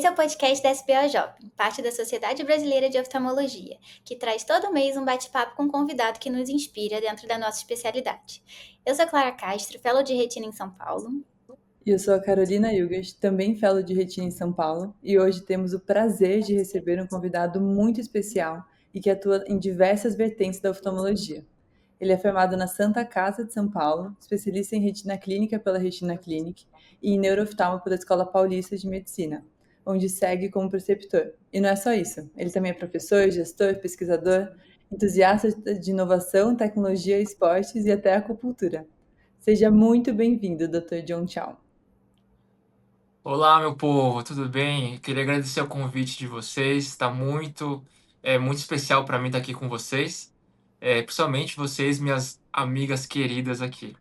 Esse é o podcast da SBOJOP, parte da Sociedade Brasileira de Oftalmologia, que traz todo mês um bate-papo com um convidado que nos inspira dentro da nossa especialidade. Eu sou Clara Castro, fellow de retina em São Paulo. E eu sou a Carolina Ilgas, também fellow de retina em São Paulo, e hoje temos o prazer de receber um convidado muito especial e que atua em diversas vertentes da oftalmologia. Ele é formado na Santa Casa de São Paulo, especialista em retina clínica pela Retina Clinic e em neurooftalmo pela Escola Paulista de Medicina, onde segue como preceptor. E não é só isso, ele também é professor, gestor, pesquisador, entusiasta de inovação, tecnologia, esportes e até acupuntura. Seja muito bem-vindo, Dr. John Chow. Olá, meu povo, tudo bem? Queria agradecer o convite de vocês. Está muito especial para mim estar aqui com vocês, principalmente vocês, minhas amigas queridas aqui.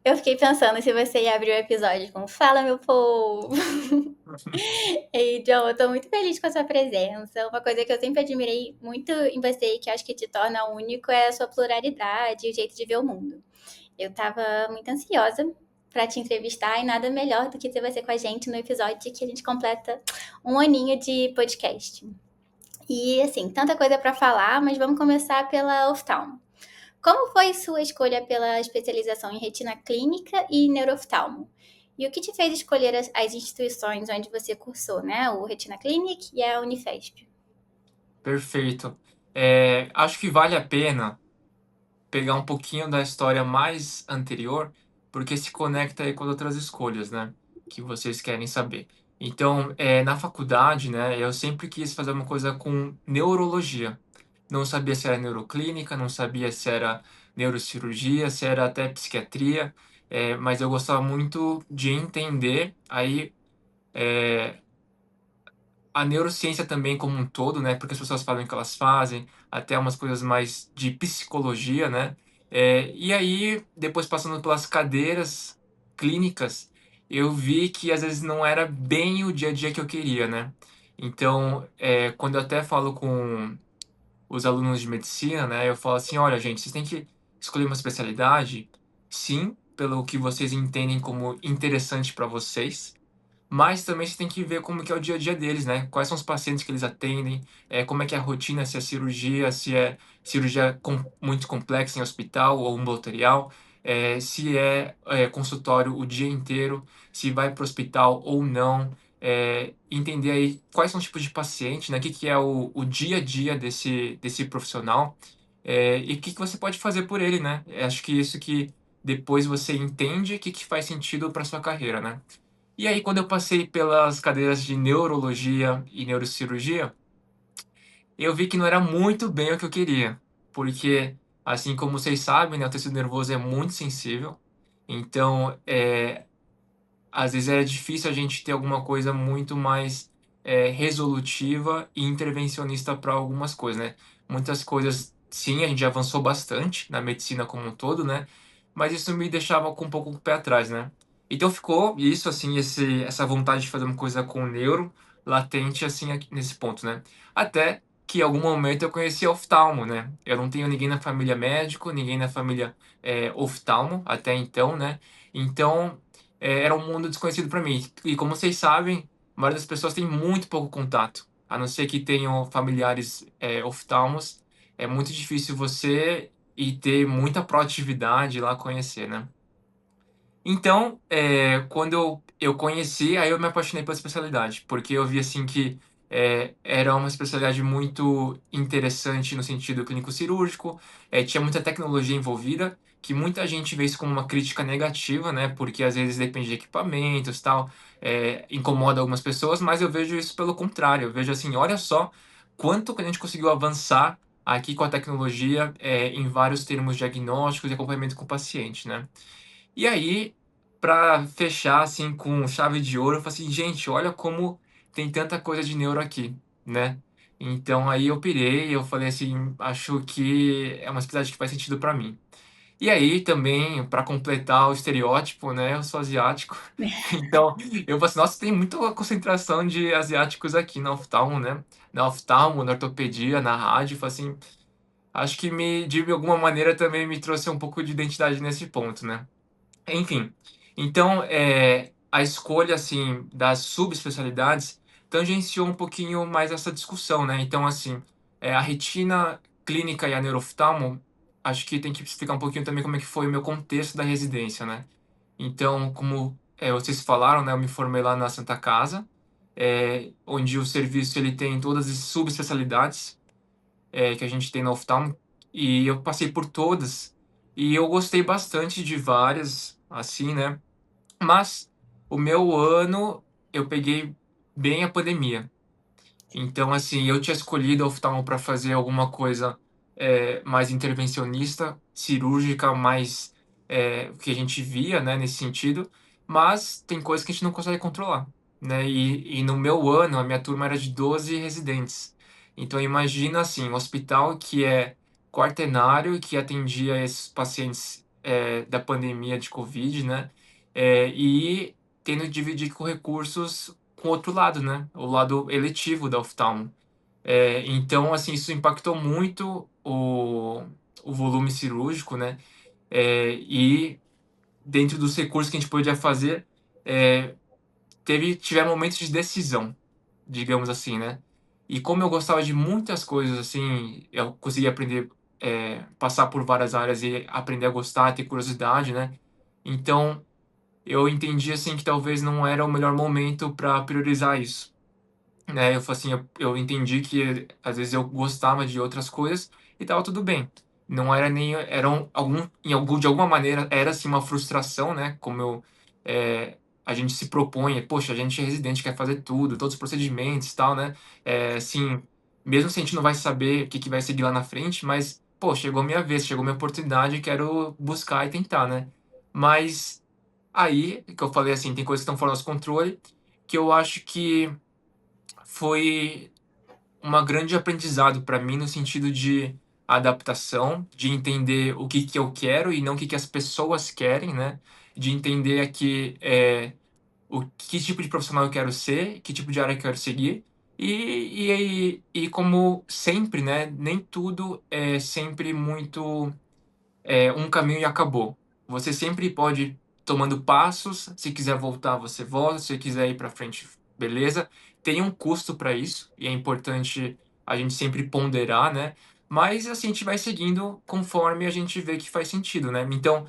Eu fiquei pensando se você ia abrir o episódio com Fala, meu povo! Ei, John, eu tô muito feliz com a sua presença. Uma coisa que eu sempre admirei muito em você e que eu acho que te torna único é a sua pluralidade e o jeito de ver o mundo. Eu tava muito ansiosa pra te entrevistar e nada melhor do que ter você com a gente no episódio que a gente completa um aninho de podcast. E assim, tanta coisa pra falar, mas vamos começar pela oftalmo. Como foi sua escolha pela especialização em retina clínica e neurooftalmo? E o que te fez escolher as instituições onde você cursou, né? O Retina Clinic e a Unifesp. Perfeito. Acho que vale a pena pegar um pouquinho da história mais anterior, porque se conecta aí com outras escolhas, né? Que vocês querem saber. Então, na faculdade, né, eu sempre quis fazer uma coisa com neurologia. Não sabia se era neuroclínica, não sabia se era neurocirurgia, se era até psiquiatria, mas eu gostava muito de entender aí a neurociência também como um todo, né? Porque as pessoas falam que elas fazem, até umas coisas mais de psicologia, né? E aí, depois passando pelas cadeiras clínicas, eu vi que às vezes não era bem o dia a dia que eu queria, né? Então, quando eu até falo com os alunos de medicina, né? Eu falo assim, olha, gente, vocês têm que escolher uma especialidade, sim, pelo que vocês entendem como interessante para vocês, mas também você tem que ver como que é o dia a dia deles, né? Quais são os pacientes que eles atendem, como é que é a rotina, se é cirurgia muito complexa em hospital ou ambulatorial, se é consultório o dia inteiro, se vai para o hospital ou não, entender aí quais são os tipos de paciente, né? O que que é o dia a dia desse profissional, e o que que você pode fazer por ele, né? Acho que isso que depois você entende o que que faz sentido para sua carreira, né? E aí, quando eu passei pelas cadeiras de neurologia e neurocirurgia, eu vi que não era muito bem o que eu queria, porque, assim como vocês sabem, né, o tecido nervoso é muito sensível, então, às vezes é difícil a gente ter alguma coisa muito mais resolutiva e intervencionista para algumas coisas, né? Muitas coisas, sim, a gente já avançou bastante na medicina como um todo, né? Mas isso me deixava com um pouco o pé atrás, né? Então ficou isso, assim, essa vontade de fazer uma coisa com neuro latente, assim, aqui nesse ponto, né? Até que em algum momento eu conheci oftalmo, né? Eu não tenho ninguém na família médico, ninguém na família oftalmo até então, né? Então era um mundo desconhecido para mim. E como vocês sabem, a maioria das pessoas tem muito pouco contato. A não ser que tenham familiares oftalmos, é muito difícil você ir ter muita proatividade lá conhecer, né? Então, quando eu conheci, aí eu me apaixonei pela especialidade, porque eu vi assim que era uma especialidade muito interessante no sentido clínico-cirúrgico, tinha muita tecnologia envolvida, que muita gente vê isso como uma crítica negativa, né? Porque às vezes depende de equipamentos, tal, incomoda algumas pessoas, mas eu vejo isso pelo contrário, eu vejo assim, olha só quanto que a gente conseguiu avançar aqui com a tecnologia em vários termos diagnósticos e acompanhamento com o paciente, né? E aí, para fechar assim com chave de ouro, eu falei assim, gente, olha como tem tanta coisa de neuro aqui, né? Então aí eu pirei, eu falei assim, acho que é uma especialidade que faz sentido para mim. E aí também, para completar o estereótipo, né, eu sou asiático. Então, eu falei assim, nossa, tem muita concentração de asiáticos aqui na oftalmo, né? Na oftalmo, na ortopedia, na rádio, eu falei assim, acho que de alguma maneira também me trouxe um pouco de identidade nesse ponto, né? Enfim, então, a escolha, assim, das subespecialidades tangenciou um pouquinho mais essa discussão, né. Então, assim, a retina clínica e a neuro-oftalmo, acho que tem que explicar um pouquinho também como é que foi o meu contexto da residência, né. Então, como, vocês falaram, né, eu me formei lá na Santa Casa, onde o serviço ele tem todas as subespecialidades, que a gente tem na oftalmo, e eu passei por todas, e eu gostei bastante de várias, assim, né, mas o meu ano eu peguei bem a pandemia. Então, assim, eu tinha escolhido a oftalmo para fazer alguma coisa, mais intervencionista, cirúrgica, mais, o que a gente via, né, nesse sentido, mas tem coisas que a gente não consegue controlar, né. E no meu ano, a minha turma era de 12 residentes. Então imagina, assim, um hospital que é quaternário e que atendia esses pacientes, da pandemia de covid, né, e tendo que dividir com recursos com o outro lado, né, o lado eletivo da oftalmo. Então, assim, isso impactou muito o volume cirúrgico, né, e dentro dos recursos que a gente podia fazer, eh, tiveram momentos de decisão, digamos assim, né. E como eu gostava de muitas coisas, assim, eu consegui aprender, passar por várias áreas e aprender a gostar, ter curiosidade, né, então eu entendi, assim, que talvez não era o melhor momento para priorizar isso. Né, eu falei assim, eu entendi que às vezes eu gostava de outras coisas e estava tudo bem. Não era nem era algum de alguma maneira era assim uma frustração, né, como a gente se propõe, poxa, a gente é residente, quer fazer tudo, todos os procedimentos e tal, né, assim, mesmo se a gente não vai saber o que que vai seguir lá na frente, mas, pô, chegou a minha vez, chegou a minha oportunidade, quero buscar e tentar, né. Mas aí, que eu falei assim, tem coisas que estão fora do nosso controle, que eu acho que foi uma grande aprendizado para mim no sentido de adaptação, de entender o que que eu quero e não o que que as pessoas querem, né, de entender aqui, o que tipo de profissional eu quero ser, que tipo de área eu quero seguir, e como sempre, né, nem tudo é sempre muito um caminho e acabou. Você sempre pode ir tomando passos, se quiser voltar, você volta, se quiser ir para frente, beleza. Tem um custo para isso, e é importante a gente sempre ponderar, né, mas assim, a gente vai seguindo conforme a gente vê que faz sentido, né. Então,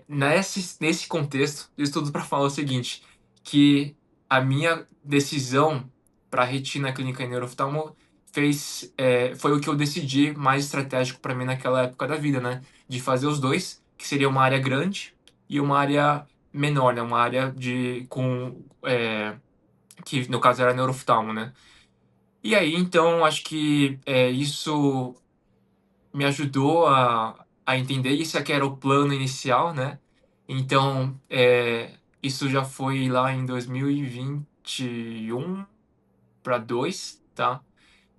nesse contexto, isso tudo para falar o seguinte, que a minha decisão para retina clínica e neurooftalmo foi o que eu decidi mais estratégico para mim naquela época da vida, né de fazer os 2 que seria uma área grande e uma área menor, né, uma área que no caso era neuro-oftalmo, né. E aí então acho que, isso me ajudou a entender isso aqui era o plano inicial, né. Então, isso já foi lá em 2021 para 2, tá,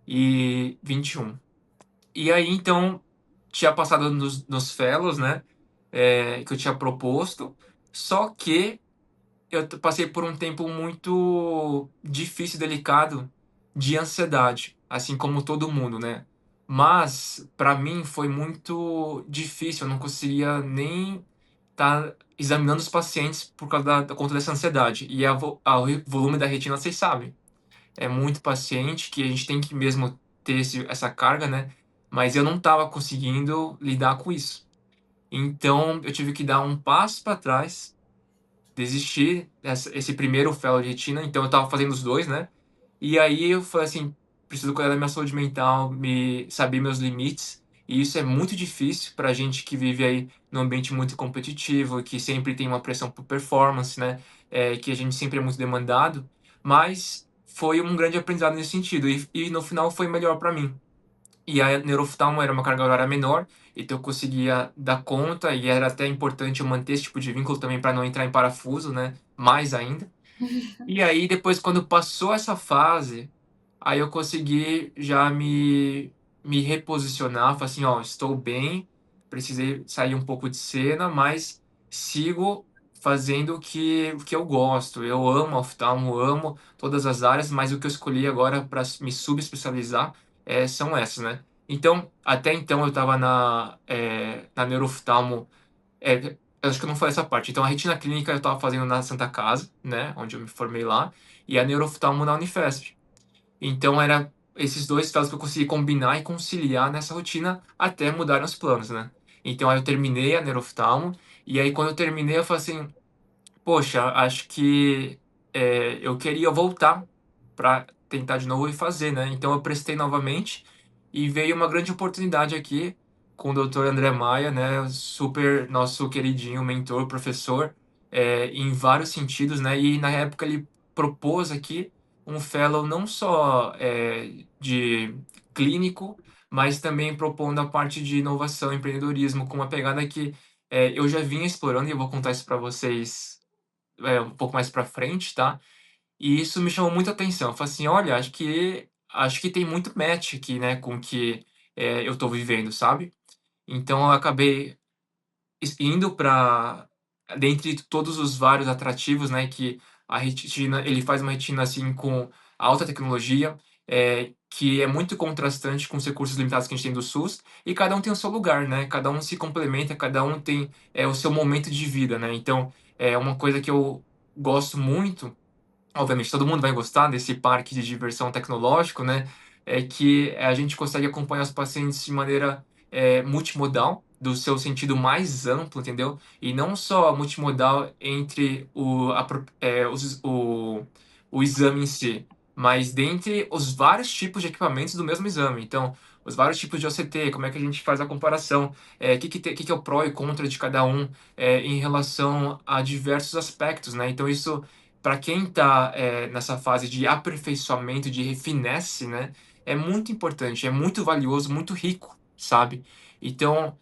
e 21. E aí então, tinha passado nos fellows, né, que eu tinha proposto, só que eu passei por um tempo muito difícil e delicado de ansiedade, assim como todo mundo, né. Mas, para mim foi muito difícil, eu não conseguia nem estar examinando os pacientes por causa da conta dessa ansiedade. E o volume da retina vocês sabem, é muito paciente, que a gente tem que mesmo ter essa carga, né, mas eu não estava conseguindo lidar com isso. Então eu tive que dar um passo para trás, desistir esse primeiro fellow de retina, então eu estava fazendo os 2, né, e aí eu falei assim: "Preciso cuidar da minha saúde mental, saber meus limites", e isso é muito difícil pra gente que vive aí num ambiente muito competitivo, que sempre tem uma pressão por performance, né, que a gente sempre é muito demandado, mas foi um grande aprendizado nesse sentido e no final foi melhor pra mim. E a neuro-oftalmo era uma carga horária menor, então eu conseguia dar conta e era até importante eu manter esse tipo de vínculo também para não entrar em parafuso, né, mais ainda. E aí depois quando passou essa fase, aí eu consegui já me reposicionar, falar assim: "Ó, estou bem, precisei sair um pouco de cena, mas sigo fazendo o que eu gosto. Eu amo oftalmo, amo todas as áreas, mas o que eu escolhi agora para me subespecializar, são essas, né". Então, até então eu estava na neuro-oftalmo, Eu acho que eu não falei essa parte. Então, a retina clínica eu estava fazendo na Santa Casa, né, onde eu me formei lá, e a neuroftalmo na Unifesp. Então, era esses 2 fellows que eu consegui combinar e conciliar nessa rotina até mudarem os planos, né. Então, aí eu terminei a neuroftalmo, e aí quando eu terminei eu falei assim: "Poxa, acho que, eu queria voltar para tentar de novo e fazer, né". Então eu prestei novamente e veio uma grande oportunidade aqui com o doutor André Maia, né, super nosso queridinho mentor, professor, em vários sentidos, né, e na época ele propôs aqui um fellow não só, de clínico, mas também propondo a parte de inovação, empreendedorismo, com uma pegada que, eu já vinha explorando e eu vou contar isso para vocês, um pouco mais para frente, tá. E isso me chamou muita atenção. Eu falei assim: "Olha, acho que tem muito match aqui, né, com o que, eu tô vivendo", sabe. Então eu acabei indo para dentre todos os vários atrativos, né, que a retina ele faz uma retina, assim, com alta tecnologia, que é muito contrastante com os recursos limitados que a gente tem do SUS, e cada um tem o seu lugar, né, cada um se complementa, cada um tem, o seu momento de vida, né. Então, é uma coisa que eu gosto muito. Obviamente, todo mundo vai gostar desse parque de diversão tecnológico, né, é que a gente consegue acompanhar os pacientes de maneira, multimodal, do seu sentido mais amplo, entendeu? E não só multimodal entre o exame em si, mas dentre os vários tipos de equipamentos do mesmo exame. Então, os vários tipos de OCT, como é que a gente faz a comparação, que é o pró e contra de cada um, em relação a diversos aspectos, né. Então isso para quem está nessa fase de aperfeiçoamento, de refinesse, né, é muito importante, é muito valioso, muito rico, sabe. Então,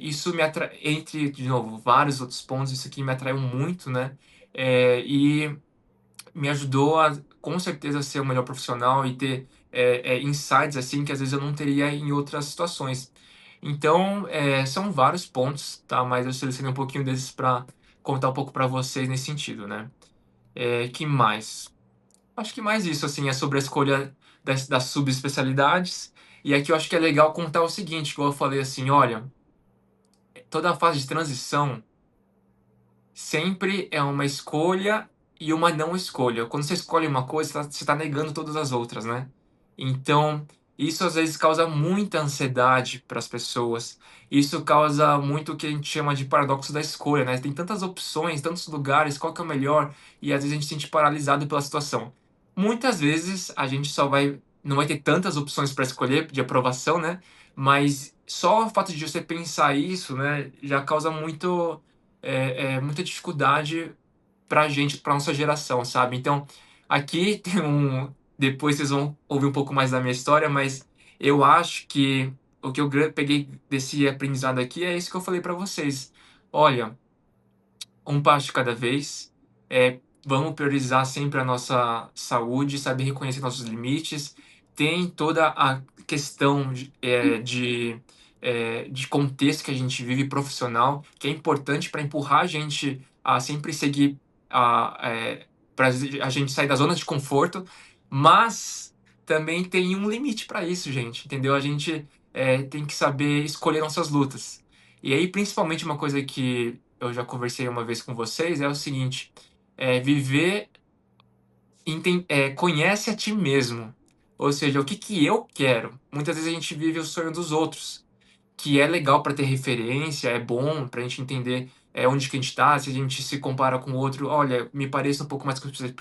isso me atrai entre, de novo, vários outros pontos, isso aqui me atraiu muito, né, e me ajudou a, com certeza, ser o melhor profissional e ter, insights, assim, que às vezes eu não teria em outras situações. Então, são vários pontos, tá, mas eu selecionei um pouquinho desses para contar um pouco para vocês nesse sentido, né. Que mais? Acho que mais isso, assim, é sobre a escolha das subespecialidades. E aqui eu acho que é legal contar o seguinte, igual eu falei assim: "Olha, toda a fase de transição sempre é uma escolha e uma não escolha. Quando você escolhe uma coisa, você tá negando todas as outras, né. Então, isso às vezes causa muita ansiedade para as pessoas. Isso causa muito o que a gente chama de paradoxo da escolha, né. Tem tantas opções, tantos lugares, qual que é o melhor? E às vezes a gente se sente paralisado pela situação. Muitas vezes a gente só vai não vai ter tantas opções para escolher de aprovação, né, mas só o fato de você pensar isso, né, já causa muita dificuldade pra gente, pra nossa geração, sabe. Então, aqui tem depois vocês vão ouvir um pouco mais da minha história, mas eu acho que o que eu peguei desse aprendizado aqui é isso que eu falei pra vocês. Olha, um passo de cada vez. Vamos priorizar sempre a nossa saúde, saber reconhecer nossos limites. Tem toda a questão de contexto que a gente vive profissional, que é importante para empurrar a gente a sempre seguir, para a gente sair da zona de conforto, mas também tem um limite para isso, gente, entendeu? A gente tem que saber escolher nossas lutas. E aí, principalmente, uma coisa que eu já conversei uma vez com vocês, é o seguinte, viver conhece a ti mesmo. Ou seja, o que que eu quero? Muitas vezes a gente vive o sonho dos outros, que é legal para ter referência, é bom para a gente entender, onde que a gente está, se a gente se compara com o outro, olha, me parece um pouco mais com esse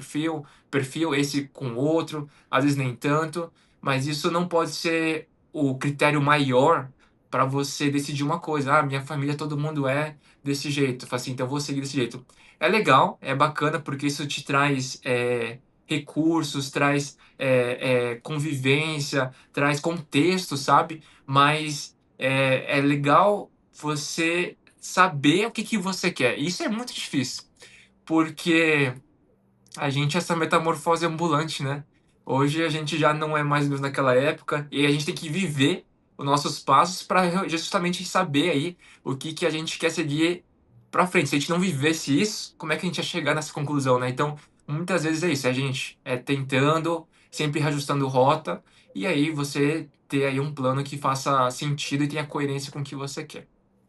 perfil, esse com o outro, às vezes nem tanto, mas isso não pode ser o critério maior para você decidir uma coisa: "Ah, minha família todo mundo é desse jeito", fala assim: "Então eu vou seguir desse jeito". É legal, é bacana, porque isso te traz, recursos, traz, convivência, traz contexto, sabe, mas é legal você saber o que que você quer. Isso é muito difícil, porque a gente é essa metamorfose ambulante, né. Hoje a gente já não é mais mesmo naquela época, e a gente tem que viver os nossos passos para justamente saber aí o que que a gente quer seguir pra frente. Se a gente não vivesse isso, como é que a gente ia chegar nessa conclusão, né. Então, muitas vezes é isso, é a gente, tentando, sempre reajustando rota, e aí você ter aí um plano que faça sentido e tenha coerência com o que você quer.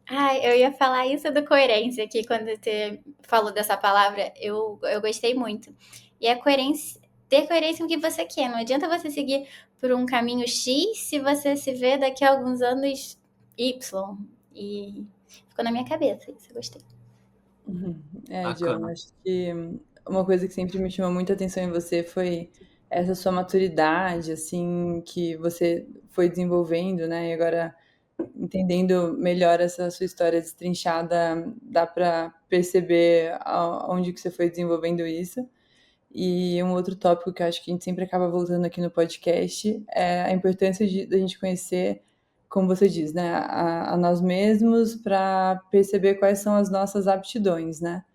Ai, eu ia falar isso do coerência aqui quando você falou dessa palavra, eu gostei muito. E a coerência, ter coerência com o que você quer. Não adianta você seguir por um caminho X se você se vê daqui a alguns anos Y. E ficou na minha cabeça isso, eu gostei. Uhum. É, John, Bacana. acho que uma coisa que sempre me chamou muita atenção em você foi essa sua maturidade, assim, que você foi desenvolvendo, né? E agora, entendendo melhor essa sua história destrinchada, dá para perceber onde que você foi desenvolvendo isso. E um outro tópico que eu acho que a gente sempre acaba voltando aqui no podcast é a importância da gente conhecer, como você diz, né, a nós mesmos para perceber quais são as nossas aptidões, né?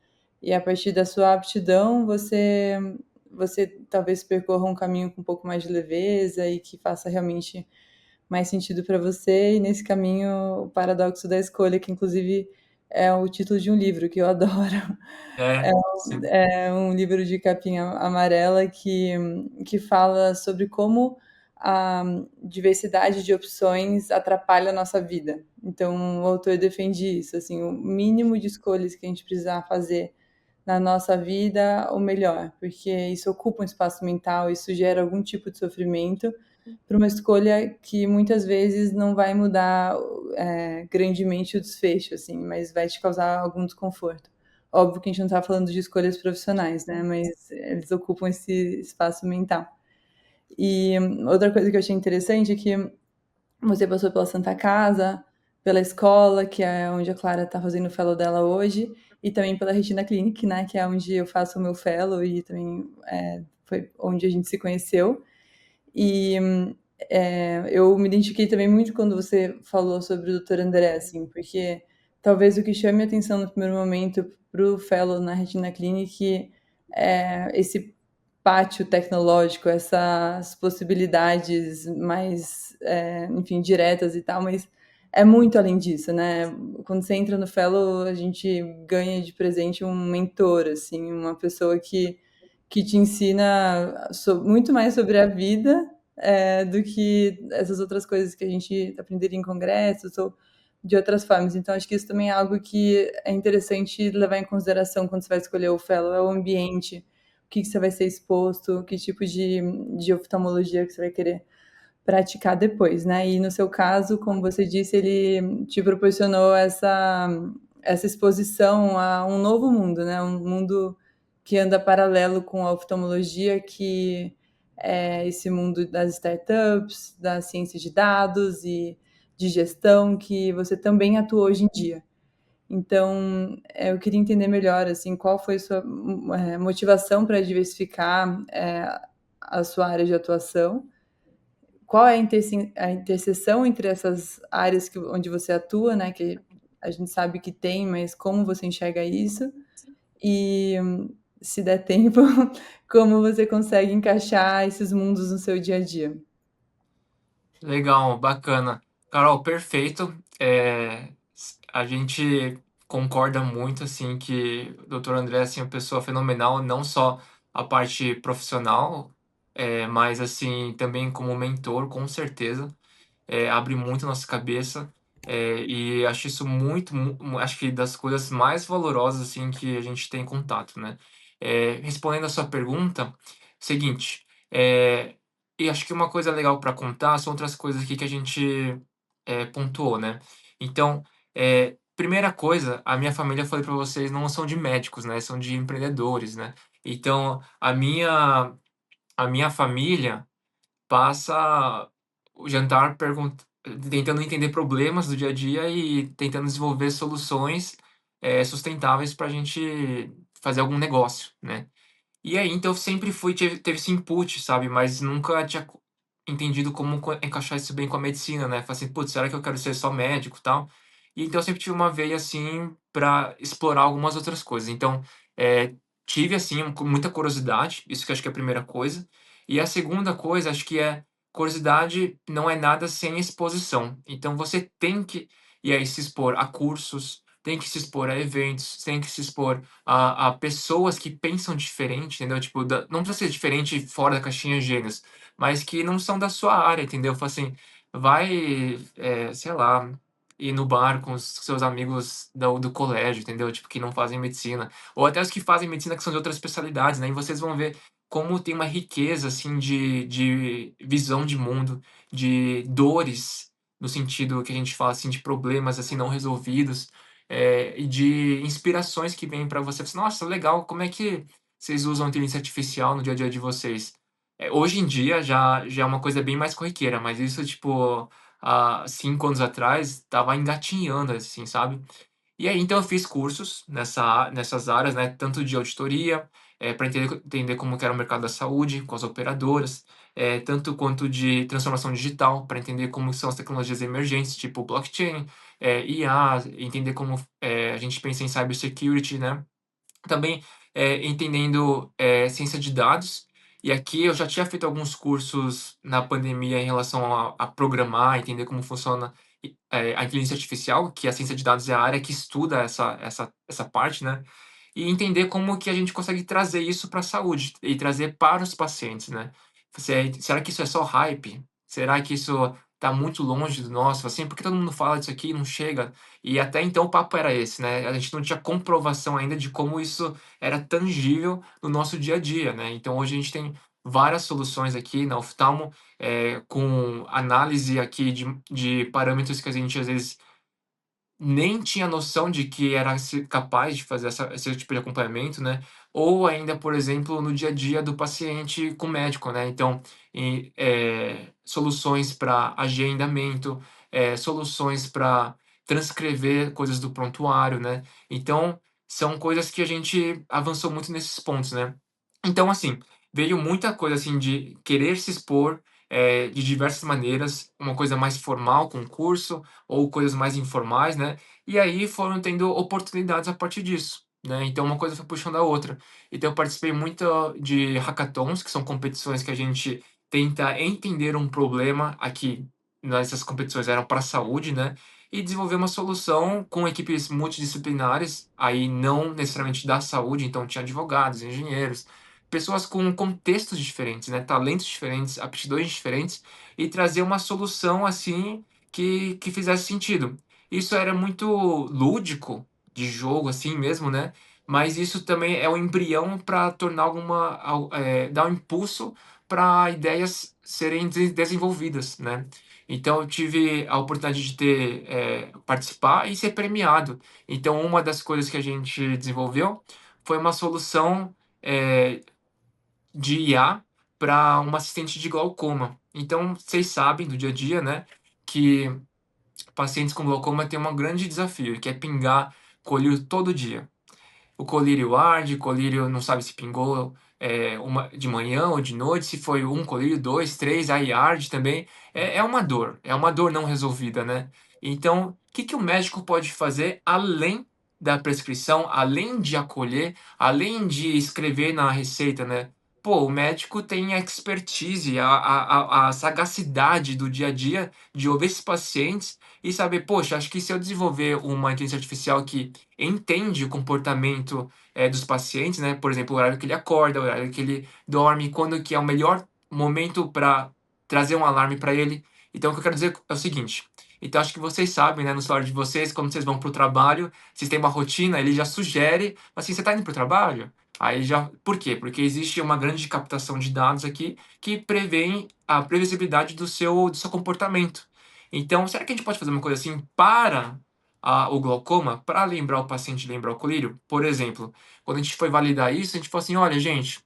E a partir da sua aptidão, você talvez percorra um caminho com um pouco mais de leveza e que faça realmente mais sentido para você. E nesse caminho, o paradoxo da escolha, que inclusive é o título de um livro que eu adoro. É, sim. É um livro de capinha amarela que fala sobre como a diversidade de opções atrapalha a nossa vida. Então, o autor defende isso, assim, o mínimo de escolhas que a gente precisar fazer na nossa vida, o melhor, porque isso ocupa um espaço mental, isso gera algum tipo de sofrimento para uma escolha que muitas vezes não vai mudar grandemente o desfecho, assim, mas vai te causar algum desconforto. Óbvio que a gente não está falando de escolhas profissionais, né? Mas eles ocupam esse espaço mental. E outra coisa que eu achei interessante é que você passou pela Santa Casa, pela escola, que é onde a Clara está fazendo o fellow dela hoje, e também pela Regina Clinic, né? Que é onde eu faço o meu fellow e também foi onde a gente se conheceu. E eu me identifiquei também muito quando você falou sobre o Dr. André, assim, porque talvez o que chame a atenção no primeiro momento para o fellow na Retina Clinic é esse pátio tecnológico, essas possibilidades mais, enfim, diretas e tal, mas é muito além disso, né? Quando você entra no fellow, a gente ganha de presente um mentor, assim, uma pessoa que te ensina muito mais sobre a vida do que essas outras coisas que a gente aprenderia em congressos ou de outras formas. Então, acho que isso também é algo que é interessante levar em consideração quando você vai escolher o fellow, é o ambiente, o que você vai ser exposto, que tipo de oftalmologia que você vai querer praticar depois, né? E no seu caso, como você disse, ele te proporcionou essa exposição a um novo mundo, né? Um mundo que anda paralelo com a oftalmologia, que é esse mundo das startups, da ciência de dados e de gestão, que você também atua hoje em dia. Então, eu queria entender melhor, assim, qual foi sua motivação para diversificar a sua área de atuação, qual é a interseção entre essas áreas onde você atua, né? Que a gente sabe que tem, mas como você enxerga isso? E, se der tempo, como você consegue encaixar esses mundos no seu dia a dia? Legal, bacana. Carol, perfeito. A gente concorda muito, assim, que o Dr. André, assim, é uma pessoa fenomenal, não só a parte profissional, mas, assim, também como mentor, com certeza. Abre muito a nossa cabeça, e acho isso acho que das coisas mais valorosas, assim, que a gente tem contato, né. Respondendo a sua pergunta, seguinte, e acho que uma coisa legal para contar são outras coisas aqui que a gente, pontuou, né. Então, primeira coisa, a minha família, eu falei para vocês, não são de médicos, né, são de empreendedores, né. Então a minha família passa o jantar tentando entender problemas do dia a dia e tentando desenvolver soluções, sustentáveis para a gente fazer algum negócio, né. E aí, então eu sempre teve esse input, sabe, mas nunca tinha entendido como encaixar isso bem com a medicina, né. Falei assim: "Putz, será que eu quero ser só médico, e tal?". E então eu sempre tive uma veia, assim, para explorar algumas outras coisas. Então, tive, assim, muita curiosidade, isso que eu acho que é a primeira coisa. E a segunda coisa, acho que curiosidade não é nada sem exposição. Então você tem que e aí se expor a cursos, tem que se expor a eventos, tem que se expor a pessoas que pensam diferente, entendeu? Tipo, não precisa ser diferente fora da caixinha gênios, mas que não são da sua área, entendeu? Fala assim, vai, sei lá, ir no bar com os seus amigos do colégio, entendeu? Tipo, que não fazem medicina, ou até os que fazem medicina que são de outras especialidades, né, e vocês vão ver como tem uma riqueza, assim, de visão de mundo, de dores, no sentido que a gente fala, assim, de problemas, assim, não resolvidos, e de inspirações que vêm para você. Você, "Nossa, legal, como é que vocês usam inteligência artificial no dia a dia de vocês?". Hoje em dia já é uma coisa bem mais corriqueira, mas isso, tipo, há 5 anos atrás, estava engatinhando, assim, sabe. E aí, então eu fiz cursos nessas áreas, né, tanto de auditoria, para entender como que era o mercado da saúde com as operadoras, tanto quanto de transformação digital, para entender como são as tecnologias emergentes, tipo blockchain, IA, entender como, a gente pensa em cybersecurity, né. Também, entendendo, ciência de dados, e aqui eu já tinha feito alguns cursos na pandemia em relação a programar, entender como funciona a inteligência artificial, que a ciência de dados é a área que estuda essa parte, né, e entender como que a gente consegue trazer isso para a saúde e trazer para os pacientes, né. Será que isso é só hype? Será que isso está muito longe do nosso, assim, por que todo mundo fala disso aqui e não chega? E até então o papo era esse, né, a gente não tinha comprovação ainda de como isso era tangível no nosso dia a dia, né. Então hoje a gente tem várias soluções aqui na oftalmo, com análise aqui de parâmetros que a gente às vezes nem tinha noção de que era capaz de fazer esse tipo de acompanhamento, né, ou ainda, por exemplo, no dia a dia do paciente com o médico, né, então, soluções para agendamento, soluções para transcrever coisas do prontuário, né, então são coisas que a gente avançou muito nesses pontos, né. Então, assim, veio muita coisa, assim, de querer se expor, de diversas maneiras, uma coisa mais formal com curso, ou coisas mais informais, né, e aí foram tendo oportunidades a partir disso, né, então uma coisa foi puxando a outra. Então eu participei muito de hackathons, que são competições que a gente tenta entender um problema, aqui nessas competições eram para a saúde, né, e desenvolver uma solução com equipes multidisciplinares, aí não necessariamente da saúde, então tinha advogados, engenheiros, pessoas com contextos diferentes, né, talentos diferentes, aptidões diferentes, e trazer uma solução, assim, que fizesse sentido. Isso era muito lúdico, de jogo, assim mesmo, né, mas isso também é o embrião para tornar dar um impulso para ideias serem desenvolvidas, né. Então eu tive a oportunidade de participar e ser premiado. Então uma das coisas que a gente desenvolveu foi uma solução, eh, de IA para uma assistente de glaucoma. Então vocês sabem do dia a dia, né, que pacientes com glaucoma têm um grande desafio, que é pingar colírio todo dia. O colírio arde, o colírio não sabe se pingou, de manhã ou de noite, se foi um colírio, 2, 3, aí arde também. É uma dor não resolvida, né. Então, o que que o médico pode fazer além da prescrição, além de acolher, além de escrever na receita, né. Pô, o médico tem a expertise, a sagacidade do dia a dia de ouvir esses pacientes e saber: "Poxa, acho que se eu desenvolver uma inteligência artificial que entende o comportamento, dos pacientes, né, por exemplo, o horário que ele acorda, o horário que ele dorme, quando que é o melhor momento para trazer um alarme para ele". Então o que eu quero dizer é o seguinte, então acho que vocês sabem, né, no celular de vocês, quando vocês vão para o trabalho, vocês têm uma rotina, ele já sugere, assim: "Você está indo para o trabalho?". Aí já por quê? Porque existe uma grande captação de dados aqui, que prevêem a previsibilidade do seu comportamento. Então, será que a gente pode fazer uma coisa assim para o glaucoma, para lembrar o paciente lembrar o colírio? Por exemplo, quando a gente foi validar isso, a gente falou assim: "Olha, gente,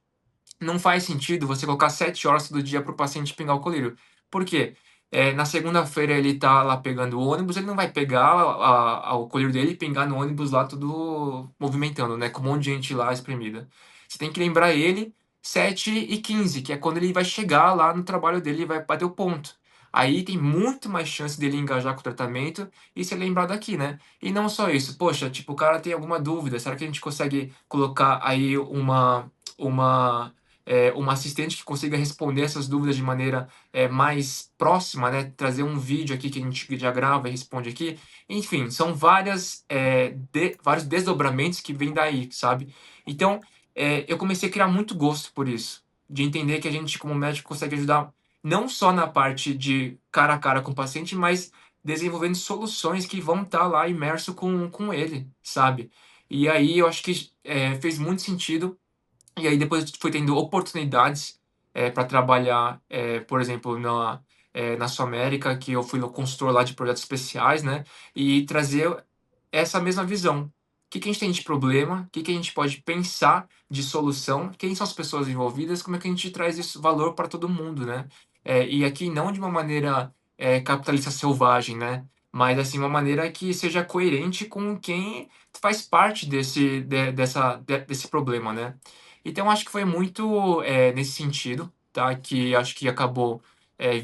não faz sentido você colocar 7 horas todo dia para o paciente pingar o colírio". Por quê? Na segunda-feira ele tá lá pegando o ônibus, ele não vai pegar o colírio dele e pingar no ônibus lá tudo movimentando, né, com um monte de gente lá espremida. Você tem que lembrar ele 7h15, que é quando ele vai chegar lá no trabalho dele e vai bater o ponto. Aí tem muito mais chance dele engajar com o tratamento e ser lembrado aqui, né. E não só isso, poxa, tipo, o cara tem alguma dúvida, será que a gente consegue colocar aí uma assistente que consiga responder essas dúvidas de maneira, mais próxima, né, trazer um vídeo aqui que a gente já grava e responde aqui. Enfim, são vários desdobramentos que vêm daí, sabe. Então, eu comecei a criar muito gosto por isso, de entender que a gente como médico consegue ajudar não só na parte de cara a cara com o paciente, mas desenvolvendo soluções que vão estar lá imerso com ele, sabe. E aí eu acho que, fez muito sentido, e aí depois fui tendo oportunidades, para trabalhar, por exemplo, na Sul-América, que eu fui no consultor lá de projetos especiais, né, e trazer essa mesma visão. O que que a gente tem de problema, o que que a gente pode pensar de solução, quem são as pessoas envolvidas, como é que a gente traz isso valor para todo mundo, né. E aqui não de uma maneira, capitalista selvagem, né, mas assim, uma maneira que seja coerente com quem faz parte desse problema, né. Então acho que foi muito, nesse sentido, tá, que acho que acabou,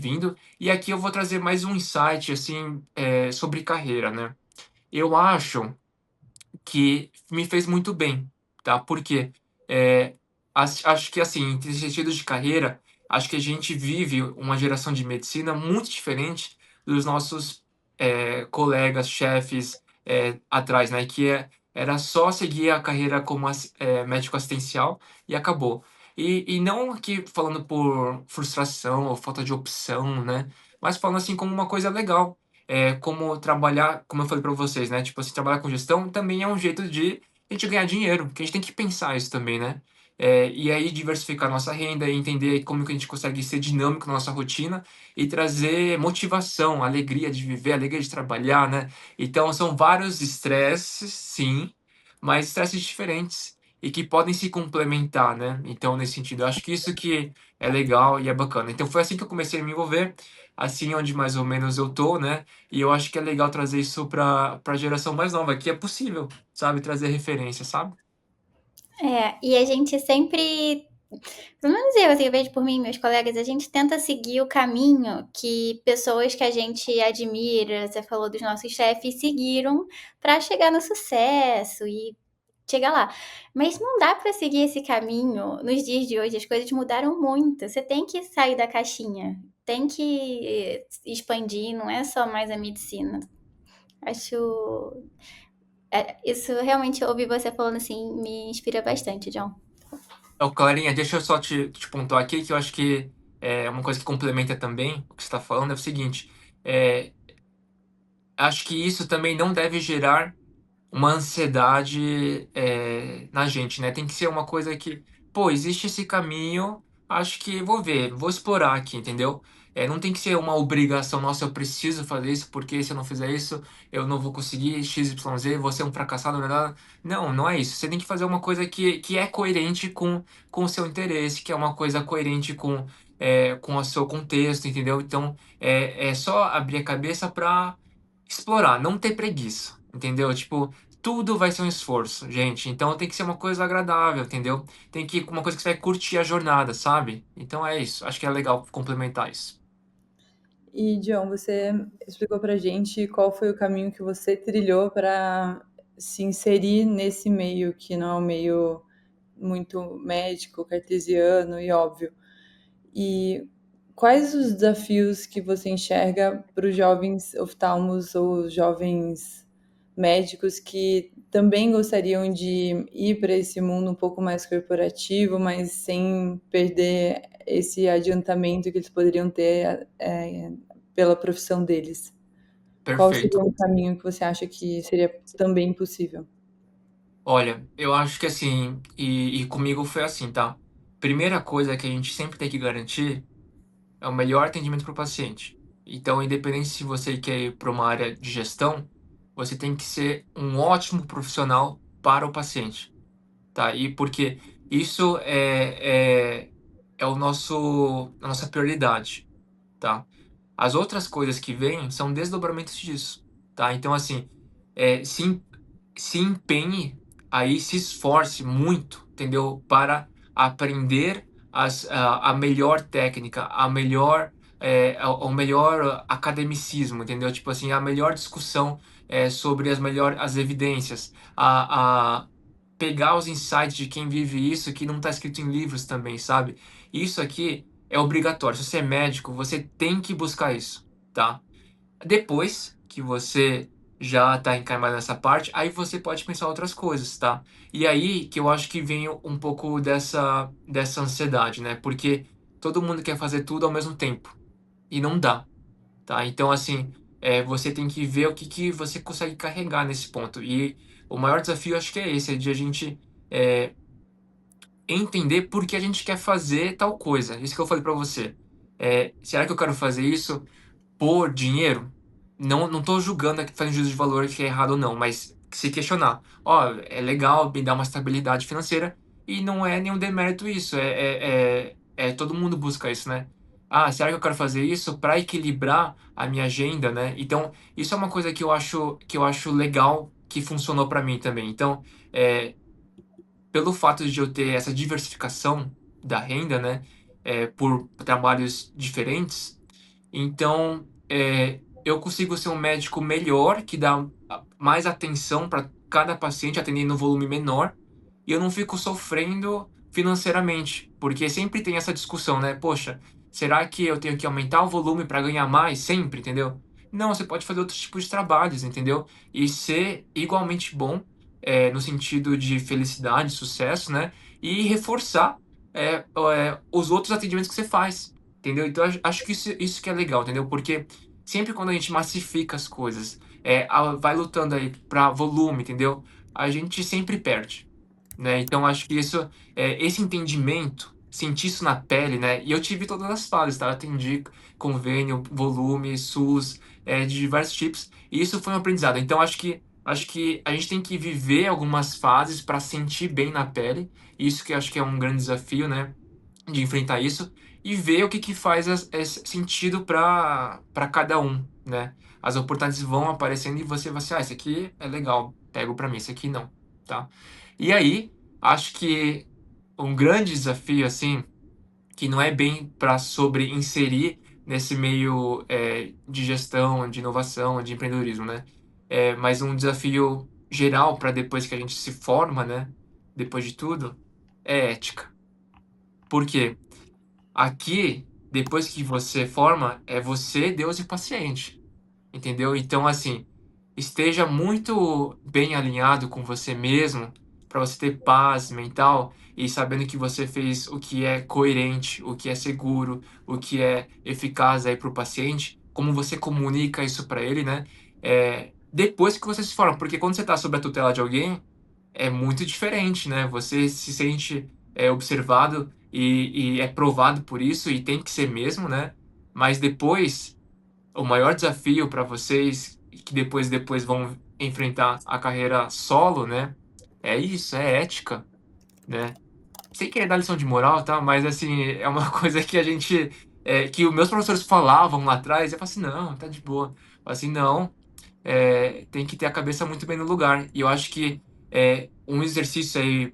vindo. E aqui eu vou trazer mais um insight, assim, sobre carreira, né. Eu acho que me fez muito bem, tá? Porque, eh, acho que, assim, em sentido de carreira, acho que a gente vive uma geração de medicina muito diferente dos nossos, colegas, chefes, atrás, né, era só seguir a carreira como médico assistencial e acabou. E não aqui falando por frustração ou falta de opção, né, mas falando, assim, como uma coisa legal. Como trabalhar, como eu falei para vocês, né, tipo assim, trabalhar com gestão também é um jeito de a gente ganhar dinheiro, porque a gente tem que pensar isso também, né. E aí diversificar nossa renda e entender como que a gente consegue ser dinâmico na nossa rotina e trazer motivação, alegria de viver, alegria de trabalhar, né. Então são vários estresses, sim, mas estresses diferentes e que podem se complementar, né. Então nesse sentido, eu acho que isso que é legal e é bacana. Então foi assim que eu comecei a me envolver, assim onde mais ou menos eu tô, né, e eu acho que é legal trazer isso pra geração mais nova, que é possível, sabe, trazer referência, sabe? E a gente sempre, pelo menos eu, assim, eu vejo por mim, meus colegas, a gente tenta seguir o caminho que pessoas que a gente admira, você falou dos nossos chefes, seguiram para chegar no sucesso e chegar lá. Mas não dá para seguir esse caminho nos dias de hoje, as coisas mudaram muito. Você tem que sair da caixinha, tem que expandir, não é só mais a medicina. Acho. Isso realmente, ouvir você falando assim, me inspira bastante, John. Ô, Clarinha, deixa eu só te pontuar aqui, que eu acho que é uma coisa que complementa também o que você está falando, é o seguinte, eh, acho que isso também não deve gerar uma ansiedade, na gente, né, tem que ser uma coisa que: "Pô, existe esse caminho, acho que vou ver, vou explorar aqui", entendeu? Não tem que ser uma obrigação: "Nossa, eu preciso fazer isso, porque se eu não fizer isso, eu não vou conseguir XYZ, vou ser um fracassado, nã-nã-nã". Não, não é isso, você tem que fazer uma coisa que é coerente com o seu interesse, que é uma coisa coerente com o seu contexto, entendeu? Então, é só abrir a cabeça pra explorar, não ter preguiça, entendeu? Tipo, tudo vai ser um esforço, gente. Então tem que ser uma coisa agradável, entendeu? Tem que uma coisa que você vai curtir a jornada, sabe? Então é isso. Acho que é legal complementar isso. E, John, você explicou pra gente qual foi o caminho que você trilhou para se inserir nesse meio que não é um meio muito médico, cartesiano e óbvio. E quais os desafios que você enxerga para os jovens oftalmos ou jovens médicos que também gostariam de ir para esse mundo um pouco mais corporativo, mas sem perder esse adiantamento que eles poderiam ter pela profissão deles? Qual seria Perfeito. um caminho que você acha que seria também possível? Olha, eu acho que assim, e comigo foi assim, tá? Primeira coisa que a gente sempre tem que garantir é o melhor atendimento para o paciente. Então, independente se você quer ir para uma área de gestão, você tem que ser um ótimo profissional para o paciente. Tá, e porque isso é o nosso a nossa prioridade, tá. As outras coisas que vêm são desdobramentos disso, tá. Então assim, eh, se em se empenhe, aí se esforce muito, entendeu, para aprender a melhor técnica, a melhor, o melhor academicismo, entendeu, tipo assim, a melhor discussão, sobre as evidências, a pegar os insights de quem vive isso, que não está escrito em livros também, sabe. Isso aqui é obrigatório, se você é médico, você tem que buscar isso, tá. Depois que você já está encaminhado nessa parte, aí você pode pensar outras coisas, tá. E aí que eu acho que vem um pouco dessa ansiedade, né, porque todo mundo quer fazer tudo ao mesmo tempo, e não dá, tá. Então assim, você tem que ver o que que você consegue carregar nesse ponto. E o maior desafio acho que é esse, é de a gente, eh, entender por que a gente quer fazer tal coisa. Isso que eu falei para você. Será que eu quero fazer isso por dinheiro? Não tô julgando aqui, fazendo juízo de valor que é errado ou não, mas se questionar. Ó, é legal, me dá uma estabilidade financeira e não é nenhum demérito isso. Todo mundo busca isso, né? Ah, será que eu quero fazer isso para equilibrar a minha agenda, né? Então, isso é uma coisa que eu acho legal que funcionou para mim também. Então, é, pelo fato de eu ter essa diversificação da renda, né, por trabalhos diferentes, então, eu consigo ser um médico melhor, que dá mais atenção para cada paciente, atendendo um volume menor, e eu não fico sofrendo financeiramente, porque sempre tem essa discussão, né? Poxa, será que eu tenho que aumentar o volume para ganhar mais sempre, entendeu? Não, você pode fazer outros tipos de trabalhos, entendeu? E ser igualmente bom, no sentido de felicidade, sucesso, né? E reforçar, os outros atendimentos que você faz. Entendeu? Então acho que isso que é legal, entendeu? Porque sempre quando a gente massifica as coisas, vai lutando aí para volume, entendeu? A gente sempre perde, né? Então acho que esse entendimento, sentir isso na pele, né? E eu tive todas as fases, tá? Eu atendi convênio, volume, SUS, de diversos tipos, e isso foi um aprendizado. Então acho que a gente tem que viver algumas fases para sentir bem na pele. Isso que eu acho que é um grande desafio, né? De enfrentar isso e ver o que que faz sentido para cada um, né? As oportunidades vão aparecendo e você vai assim, esse aqui é legal, pego para mim, esse aqui não, tá? E aí, acho que um grande desafio, assim, que não é bem para sobre inserir nesse meio, de gestão, de inovação, de empreendedorismo, né? Mas um desafio geral para depois que a gente se forma, né? Depois de tudo, é ética. Por quê? Aqui, depois que você forma, é você, Deus e o paciente, entendeu? Então, assim, esteja muito bem alinhado com você mesmo, para você ter paz mental e sabendo que você fez o que é coerente, o que é seguro, o que é eficaz aí para o paciente, como você comunica isso para ele, né? Depois que você se forma, porque quando você está sob a tutela de alguém, é muito diferente, né? Você se sente, observado e é provado por isso e tem que ser mesmo, né? Mas depois, o maior desafio para vocês que depois vão enfrentar a carreira solo, né? É isso, é ética, né? Sem querer dar lição de moral, tá? Mas assim, é uma coisa que que os meus professores falavam lá atrás, eu falo assim, não, tá de boa. Eu falo assim, não, tem que ter a cabeça muito bem no lugar. E eu acho que um exercício aí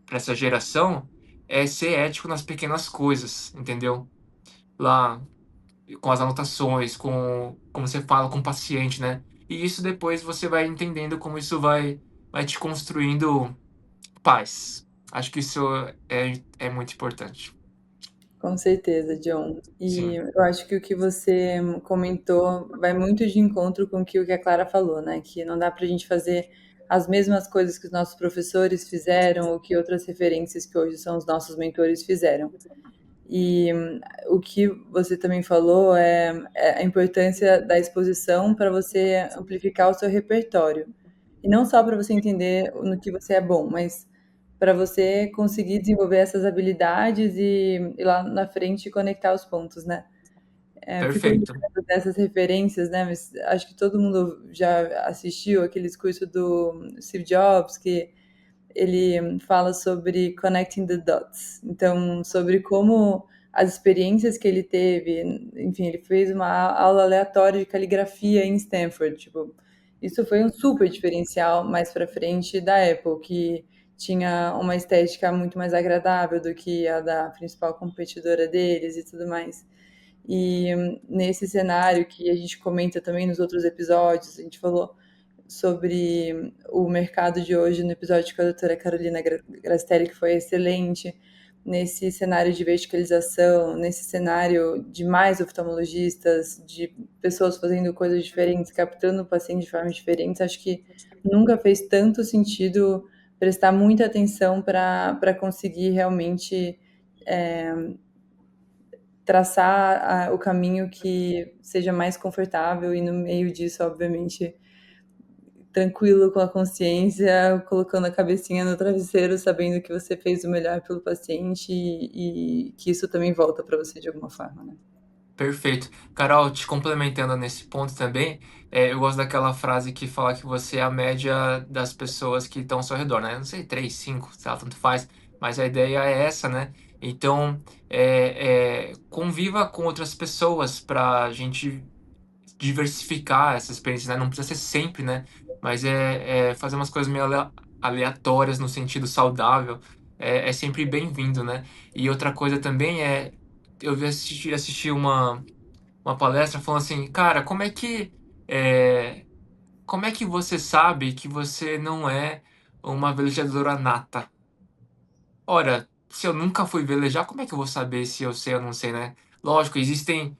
para essa geração é ser ético nas pequenas coisas, entendeu? Lá com as anotações, com como você fala com o paciente, né? E isso depois você vai entendendo como isso vai te construindo paz. Acho que isso é muito importante. Com certeza, John. E Sim, eu acho que o que você comentou vai muito de encontro com o que a Clara falou, né? Que não dá para a gente fazer as mesmas coisas que os nossos professores fizeram ou que outras referências que hoje são os nossos mentores fizeram. E o que você também falou é a importância da exposição para você amplificar o seu repertório. E não só para você entender no que você é bom, mas para você conseguir desenvolver essas habilidades e lá na frente conectar os pontos, né? Eu fico perfeito. lembrando dessas referências, né? Mas acho que todo mundo já assistiu aqueles cursos do Steve Jobs, que ele fala sobre connecting the dots. Então, sobre como as experiências que ele teve, enfim, ele fez uma aula aleatória de caligrafia em Stanford, tipo, isso foi um super diferencial mais para frente da Apple, que tinha uma estética muito mais agradável do que a da principal competidora deles e tudo mais. E nesse cenário que a gente comenta também nos outros episódios, a gente falou sobre o mercado de hoje no episódio com a doutora Carolina Grastelli, que foi excelente, nesse cenário de verticalização, nesse cenário de mais oftalmologistas, de pessoas fazendo coisas diferentes, captando o paciente de formas diferentes, acho que nunca fez tanto sentido prestar muita atenção para conseguir realmente traçar o caminho que seja mais confortável e no meio disso, obviamente, tranquilo com a consciência, colocando a cabecinha no travesseiro, sabendo que você fez o melhor pelo paciente e que isso também volta para você de alguma forma, né? Perfeito. Carol, te complementando nesse ponto também, eu gosto daquela frase que fala que você é a média das pessoas que estão ao seu redor, né? Eu não sei, 3, 5, sei lá, tanto faz, mas a ideia é essa, né? Então, conviva com outras pessoas para a gente diversificar essa experiência, né? Não precisa ser sempre, né? Mas fazer umas coisas meio aleatórias no sentido saudável é sempre bem-vindo, né? E outra coisa também eu vi assistir uma palestra falando assim, cara, é, como é que você sabe que você não é uma velejadora nata? Ora, se eu nunca fui velejar, como é que eu vou saber se eu sei ou não sei, né? Lógico, existem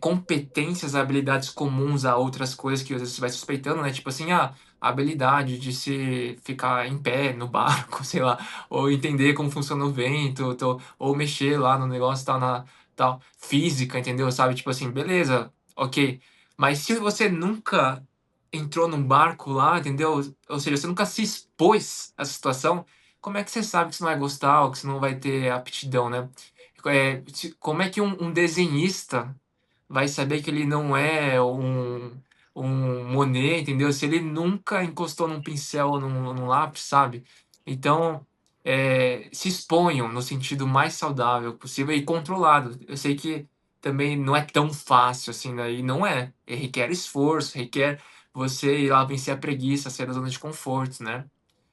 competências, habilidades comuns a outras coisas que às vezes você vai suspeitando, né? Tipo assim, a habilidade de se ficar em pé no barco, sei lá, ou entender como funciona o vento, ou mexer lá no negócio tal, tal, física, entendeu? Sabe? Tipo assim, beleza, ok. Mas se você nunca entrou num barco lá, entendeu? Ou seja, você nunca se expôs à situação, como é que você sabe que você não vai gostar ou que você não vai ter aptidão, né? Como é que um desenhista vai saber que ele não é um Monet, entendeu? Se ele nunca encostou num pincel ou num lápis, sabe? Então, se exponham no sentido mais saudável possível e controlado. Eu sei que também não é tão fácil assim, né? E não é. E requer esforço, requer você ir lá vencer a preguiça, sair da zona de conforto, né?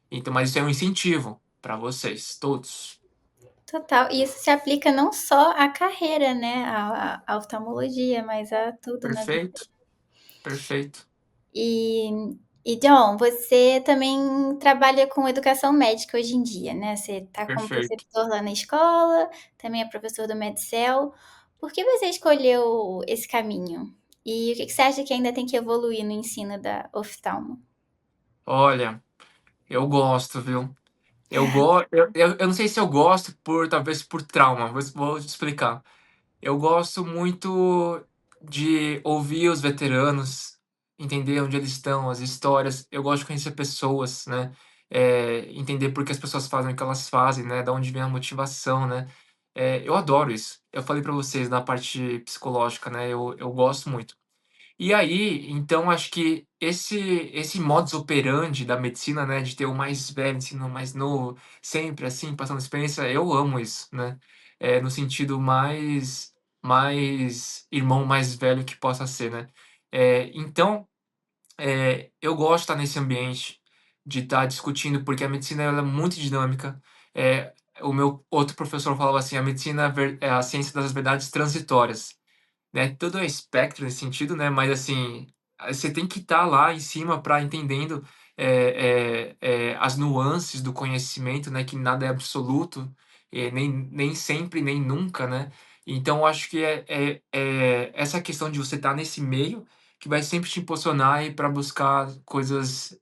Então, mas isso é um incentivo para vocês, todos. Total. E isso se aplica não só à carreira, né? À oftalmologia, mas a tudo na vida. Perfeito, perfeito, E, e John, você também trabalha com educação médica hoje em dia, né? Você está como perfeito. preceptor lá na escola, também é professor do Medcel. Por que você escolheu esse caminho? E o que você acha que ainda tem que evoluir no ensino da oftalmo? Olha, eu gosto, viu? Eu não sei se eu gosto talvez por trauma, vou te explicar. Eu gosto muito de ouvir os veteranos, entender onde eles estão, as histórias. Eu gosto de conhecer pessoas, né? Entender por que as pessoas fazem o que elas fazem, né? Da onde vem a motivação, né? Eu adoro isso. Eu falei para vocês na parte psicológica, né? Eu gosto muito. E aí, então acho que esse modus operandi da medicina, né, de ter o mais velho ensinando o mais novo, sempre assim, passando experiência, eu amo isso, né? No sentido mais irmão mais velho que possa ser, né? Então, eu gosto de estar nesse ambiente, de estar discutindo, porque a medicina ela é muito dinâmica. O meu outro professor falava assim, a medicina é a ciência das verdades transitórias, né, todo é espectro nesse sentido, né, mas assim, você tem que estar lá em cima para entendendo, as nuances do conhecimento, né, que nada é absoluto, nem sempre, nem nunca, né. Então eu acho que essa questão de você estar nesse meio, que vai sempre te impulsionar aí pra buscar coisas,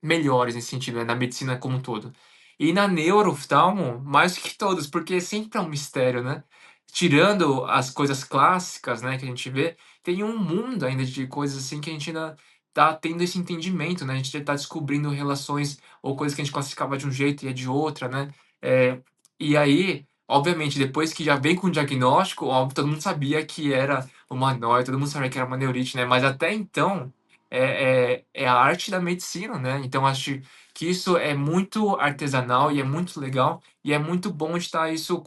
melhores nesse sentido, né, na medicina como um todo. E na neurooftalmo, mais do que todos, porque sempre é um mistério, né. Tirando as coisas clássicas, né, que a gente vê, tem um mundo ainda de coisas, assim, que a gente ainda tá tendo esse entendimento, né, a gente tá descobrindo relações ou coisas que a gente classificava de um jeito e é de outra, né. Eh, e aí, obviamente, depois que já vem com o diagnóstico, óbvio, todo mundo sabia que era uma nóia, todo mundo sabia que era uma neurite, né, mas até então, é a arte da medicina, né, então acho que isso é muito artesanal e é muito legal, e é muito bom estar isso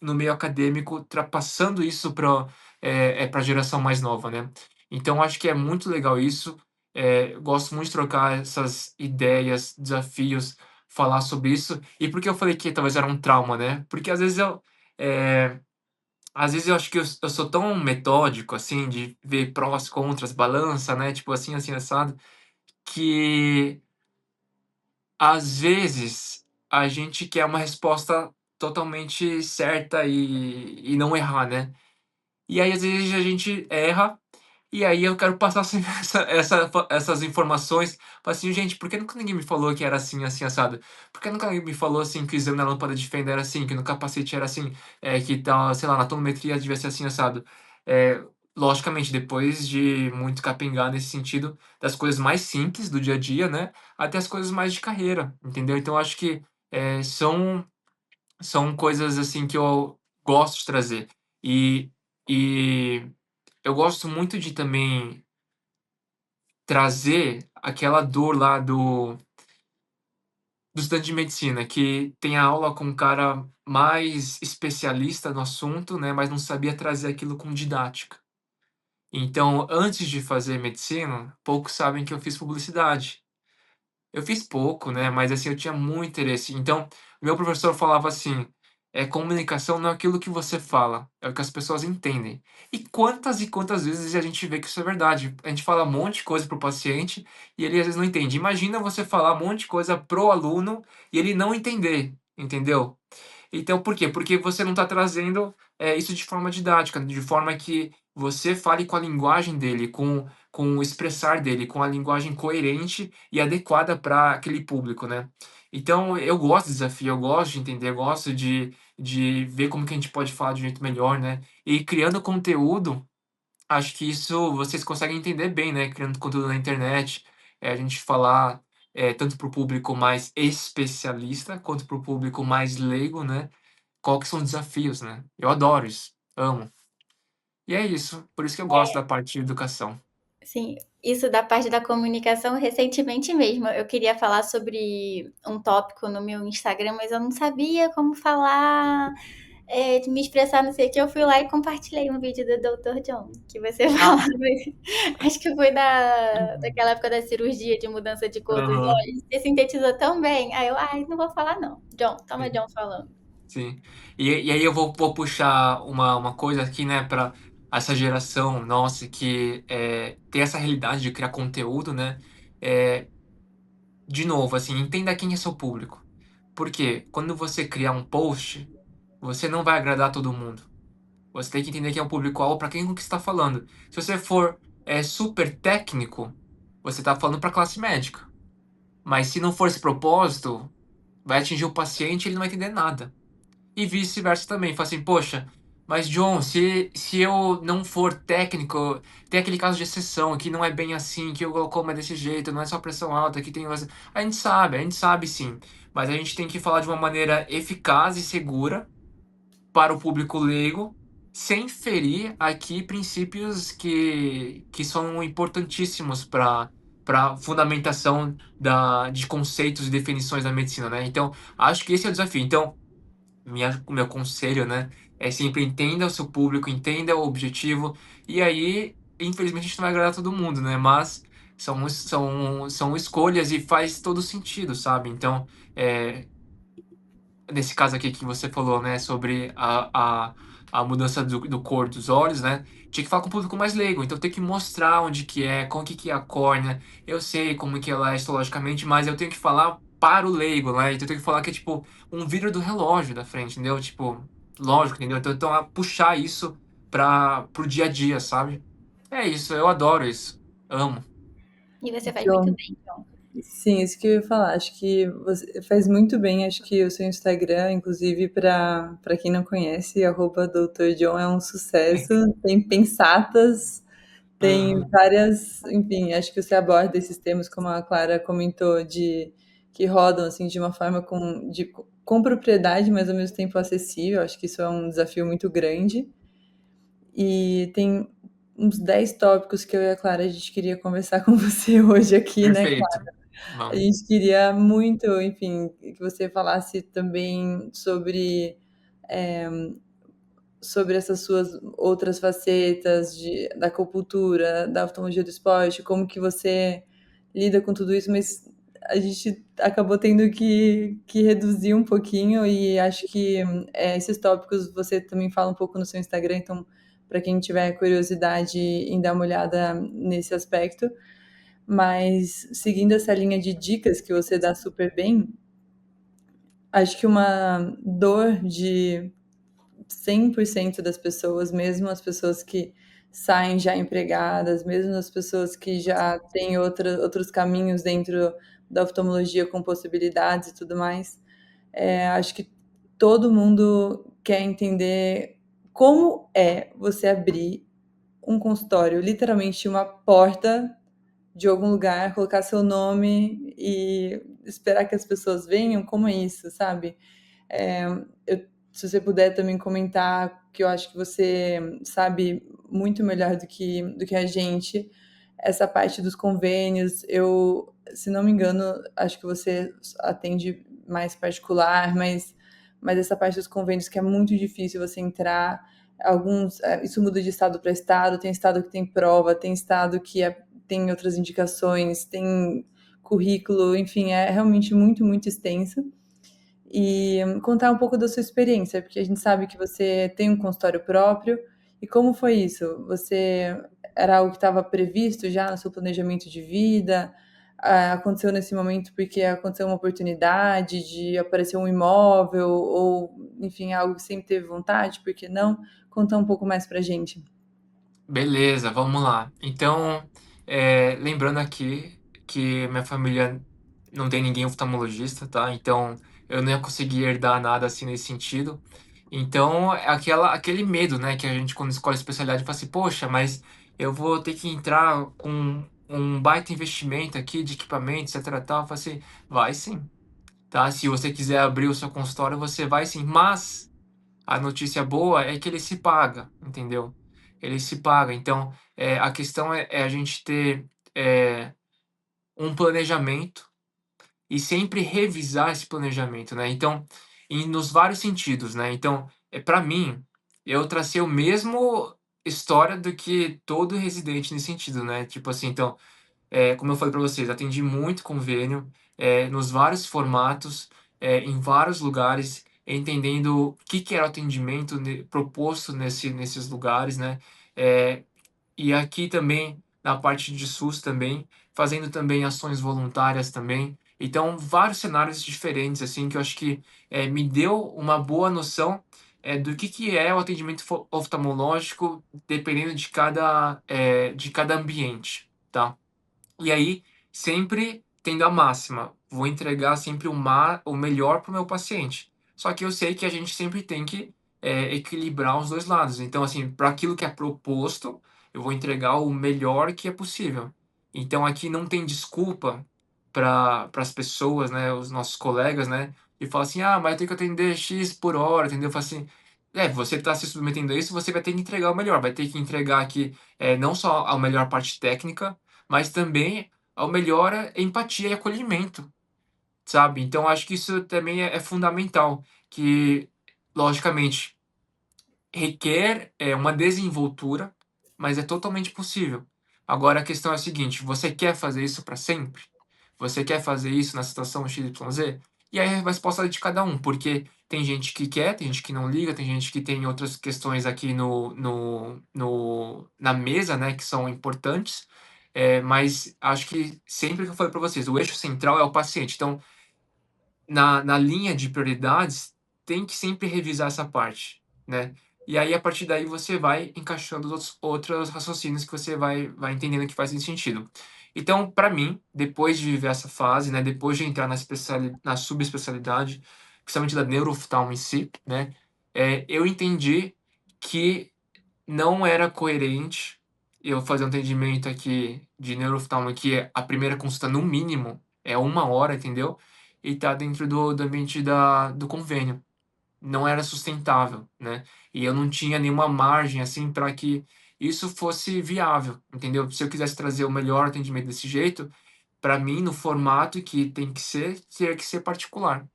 no meio acadêmico, passando isso para a geração mais nova, né. Então acho que é muito legal isso, eu gosto muito de trocar essas ideias, desafios, falar sobre isso. E por que eu falei que talvez era um trauma, né, porque eh, às vezes eu acho que eu sou tão metódico, assim, de ver prós, contras, balança, né, tipo assim, assim, assado, que às vezes, a gente quer uma resposta totalmente certa e não errar, né. E aí, às vezes, a gente erra, E aí eu quero passar assim, essas informações, falar assim: "Gente, por que nunca ninguém me falou que era assim, assim, assado? Por que nunca ninguém me falou, assim, que o exame na lâmpada de fenda era assim, que no capacete era assim, que tal, sei lá, na tonometria devia ser assim, assado?". Logicamente, depois de muito capengar nesse sentido, das coisas mais simples do dia a dia, né, até as coisas mais de carreira, entendeu? Então eu acho que, são coisas, assim, que eu gosto de trazer. E e eu gosto muito de também trazer aquela dor lá do estudante de medicina, que tem a aula com um cara mais especialista no assunto, né, mas não sabia trazer aquilo com didática. Então, antes de fazer medicina, poucos sabem que eu fiz publicidade. Eu fiz pouco, né, mas assim, eu tinha muito interesse. Então, meu professor falava assim: comunicação não é aquilo que você fala, é o que as pessoas entendem. E quantas vezes a gente vê que isso é verdade. A gente fala um monte de coisa para o paciente e ele às vezes não entende. Imagina você falar um monte de coisa pro aluno e ele não entender, entendeu? Então, por quê? Porque você não está trazendo, isso de forma didática, de forma que você fale com a linguagem dele, com o expressar dele, com a linguagem coerente e adequada para aquele público, né. Então eu gosto de desafio, eu gosto de entender, eu gosto de ver como que a gente pode falar de um jeito melhor, né. E criando conteúdo, acho que isso vocês conseguem entender bem, né, criando conteúdo na internet, a gente falar, tanto para o público mais especialista, quanto para o público mais leigo, né, qual que são os desafios, né. Eu adoro isso, amo. E é isso, por isso que eu gosto da parte de educação. Sim, isso da parte da comunicação, recentemente mesmo, eu queria falar sobre um tópico no meu Instagram, mas eu não sabia como falar, de me expressar, não sei o que. Eu fui lá e compartilhei um vídeo do Dr. John, que você Ah, falava, acho que foi daquela época da cirurgia de mudança de cor dos aham, olhos. Você sintetizou tão bem. Aí eu, ai, não vou falar não. John, toma sim, John falando. sim. E aí eu vou puxar uma coisa aqui, né, para essa geração nossa que, tem essa realidade de criar conteúdo, né, eh, de novo, assim, entenda quem é seu público. Porque quando você criar um post, você não vai agradar todo mundo. Você tem que entender quem é o público-alvo, para quem que você está falando. Se você for, super técnico, você está falando para classe médica. Mas se não for esse propósito, vai atingir o paciente e ele não vai entender nada. E vice-versa também. Fala assim: "Poxa, mas John, se eu não for técnico, tem aquele caso de exceção que não é bem assim, que o glaucoma é desse jeito, não é só pressão alta, que tem essa". A gente sabe sim, mas a gente tem que falar de uma maneira eficaz e segura para o público leigo, sem ferir aqui princípios que são importantíssimos para fundamentação de conceitos e definições da medicina, né. Então, acho que esse é o desafio. Então, o meu conselho, né, é sempre entenda o seu público, entenda o objetivo, e aí, infelizmente, a gente não vai agradar todo mundo, né, mas são escolhas e faz todo sentido, sabe. Então, eh, nesse caso aqui que você falou, né, sobre a mudança do cor dos olhos, né, tinha que falar com o público mais leigo, então tem que mostrar onde que é, como que é a córnea, eu sei como que ela é histologicamente, mas eu tenho que falar para o leigo, né, então eu tenho que falar que é tipo um vidro do relógio da frente, entendeu? Tipo, lógico, entendeu? Então puxar isso pro dia a dia, sabe? É isso, eu adoro isso, amo. E você faz muito John, bem, John. sim, isso que eu ia falar. Acho que você faz muito bem. Acho que o seu Instagram, inclusive, para quem não conhece, arroba Dr. John é um sucesso. Tem pensatas, tem Aham, várias, enfim, acho que você aborda esses temas, como a Clara comentou, de que rodam assim de uma forma com propriedade, mas ao mesmo tempo acessível. Acho que isso é um desafio muito grande. E tem uns 10 tópicos que eu e a Clara a gente queria conversar com você hoje aqui, né? perfeito. A Vamos. gente queria muito, enfim, que você falasse também sobre essas suas outras facetas da acupuntura, da oftalmologia do esporte, como que você lida com tudo isso, mas a gente acabou tendo que reduzir um pouquinho e acho que esses tópicos você também fala um pouco no seu Instagram, então para quem tiver curiosidade em dar uma olhada nesse aspecto. Mas seguindo essa linha de dicas que você dá super bem, acho que uma dor de 100% das pessoas, mesmo as pessoas que saem já empregadas, mesmo as pessoas que já têm outros caminhos dentro da oftalmologia com possibilidades e tudo mais. Acho que todo mundo quer entender como é você abrir um consultório, literalmente uma porta de algum lugar, colocar seu nome e esperar que as pessoas venham, como é isso, sabe? É, se você puder também comentar, que eu acho que você sabe muito melhor do que a gente, essa parte dos convênios. Eu, se não me engano, acho que você atende mais particular, mas essa parte dos convênios que é muito difícil você entrar. Isso muda de estado para estado, tem estado que tem prova, tem estado que tem outras indicações, tem currículo, enfim, é realmente muito, muito extenso. E contar um pouco da sua experiência, porque a gente sabe que você tem um consultório próprio. E como foi isso? Você era algo que estava previsto já no seu planejamento de vida? Aconteceu nesse momento porque aconteceu uma oportunidade de aparecer um imóvel ou, enfim, algo que sempre teve vontade, por que não? Contar um pouco mais pra gente. Beleza, vamos lá. Então, lembrando aqui que minha família não tem ninguém oftalmologista, tá? Então, eu não ia conseguir herdar nada assim nesse sentido. Então, é aquele medo, né, que a gente quando escolhe especialidade fala assim, poxa, mas eu vou ter que entrar com um baita investimento aqui de equipamento, etc, tal. Eu falo assim, vai sim, tá? Se você quiser abrir o seu consultório, você vai sim, mas a notícia boa é que ele se paga, entendeu? Ele se paga. Então, a questão é a gente ter um planejamento e sempre revisar esse planejamento, né? Então, nos vários sentidos, né? Então, para mim, eu tracei o mesmo história do que todo residente nesse sentido, né? Tipo assim, então, como eu falei para vocês, atendi muito convênio, nos vários formatos, em vários lugares, entendendo o que que era o atendimento proposto nesses lugares, né? Eh, e aqui também, na parte de SUS também, fazendo também ações voluntárias também. Então, vários cenários diferentes, assim, que eu acho que me deu uma boa noção do que é o atendimento oftalmológico, dependendo de cada ambiente, tá? E aí, sempre tendo a máxima, vou entregar sempre o melhor para o meu paciente. Só que eu sei que a gente sempre tem que equilibrar os dois lados. Então, assim, para aquilo que é proposto, eu vou entregar o melhor que é possível. Então, aqui não tem desculpa para as pessoas, né, os nossos colegas, né, e falar assim, ah, mas eu tenho que atender X por hora, entendeu? Eu falo assim, você está se submetendo a isso, você vai ter que entregar o melhor, vai ter que entregar aqui não só a melhor parte técnica, mas também ao melhor empatia e acolhimento, sabe. Então acho que isso também é fundamental, que logicamente requer, uma desenvoltura, mas é totalmente possível. Agora a questão é a seguinte: você quer fazer isso para sempre? Você quer fazer isso na situação XYZ? E aí a resposta é de cada um, porque tem gente que quer, tem gente que não liga, tem gente que tem outras questões aqui na mesa, né, que são importantes, mas acho que sempre que eu falei para vocês, o eixo central é o paciente. Então, na linha de prioridades, tem que sempre revisar essa parte, né. E aí, a partir daí, você vai encaixando os outros raciocínios que você vai entendendo que fazem sentido. Então, para mim, depois de viver essa fase, né, depois de entrar na subespecialidade, principalmente da neurooftalmo em si, né, eu entendi que não era coerente eu fazer um atendimento aqui de neurooftalmo que a primeira consulta, no mínimo, é 1 hora, entendeu? E tá dentro do ambiente do convênio. Não era sustentável, né? E eu não tinha nenhuma margem, assim, para que isso fosse viável, entendeu? Se eu quisesse trazer o melhor atendimento desse jeito, para mim, no formato que tem que ser, teria que ser particular.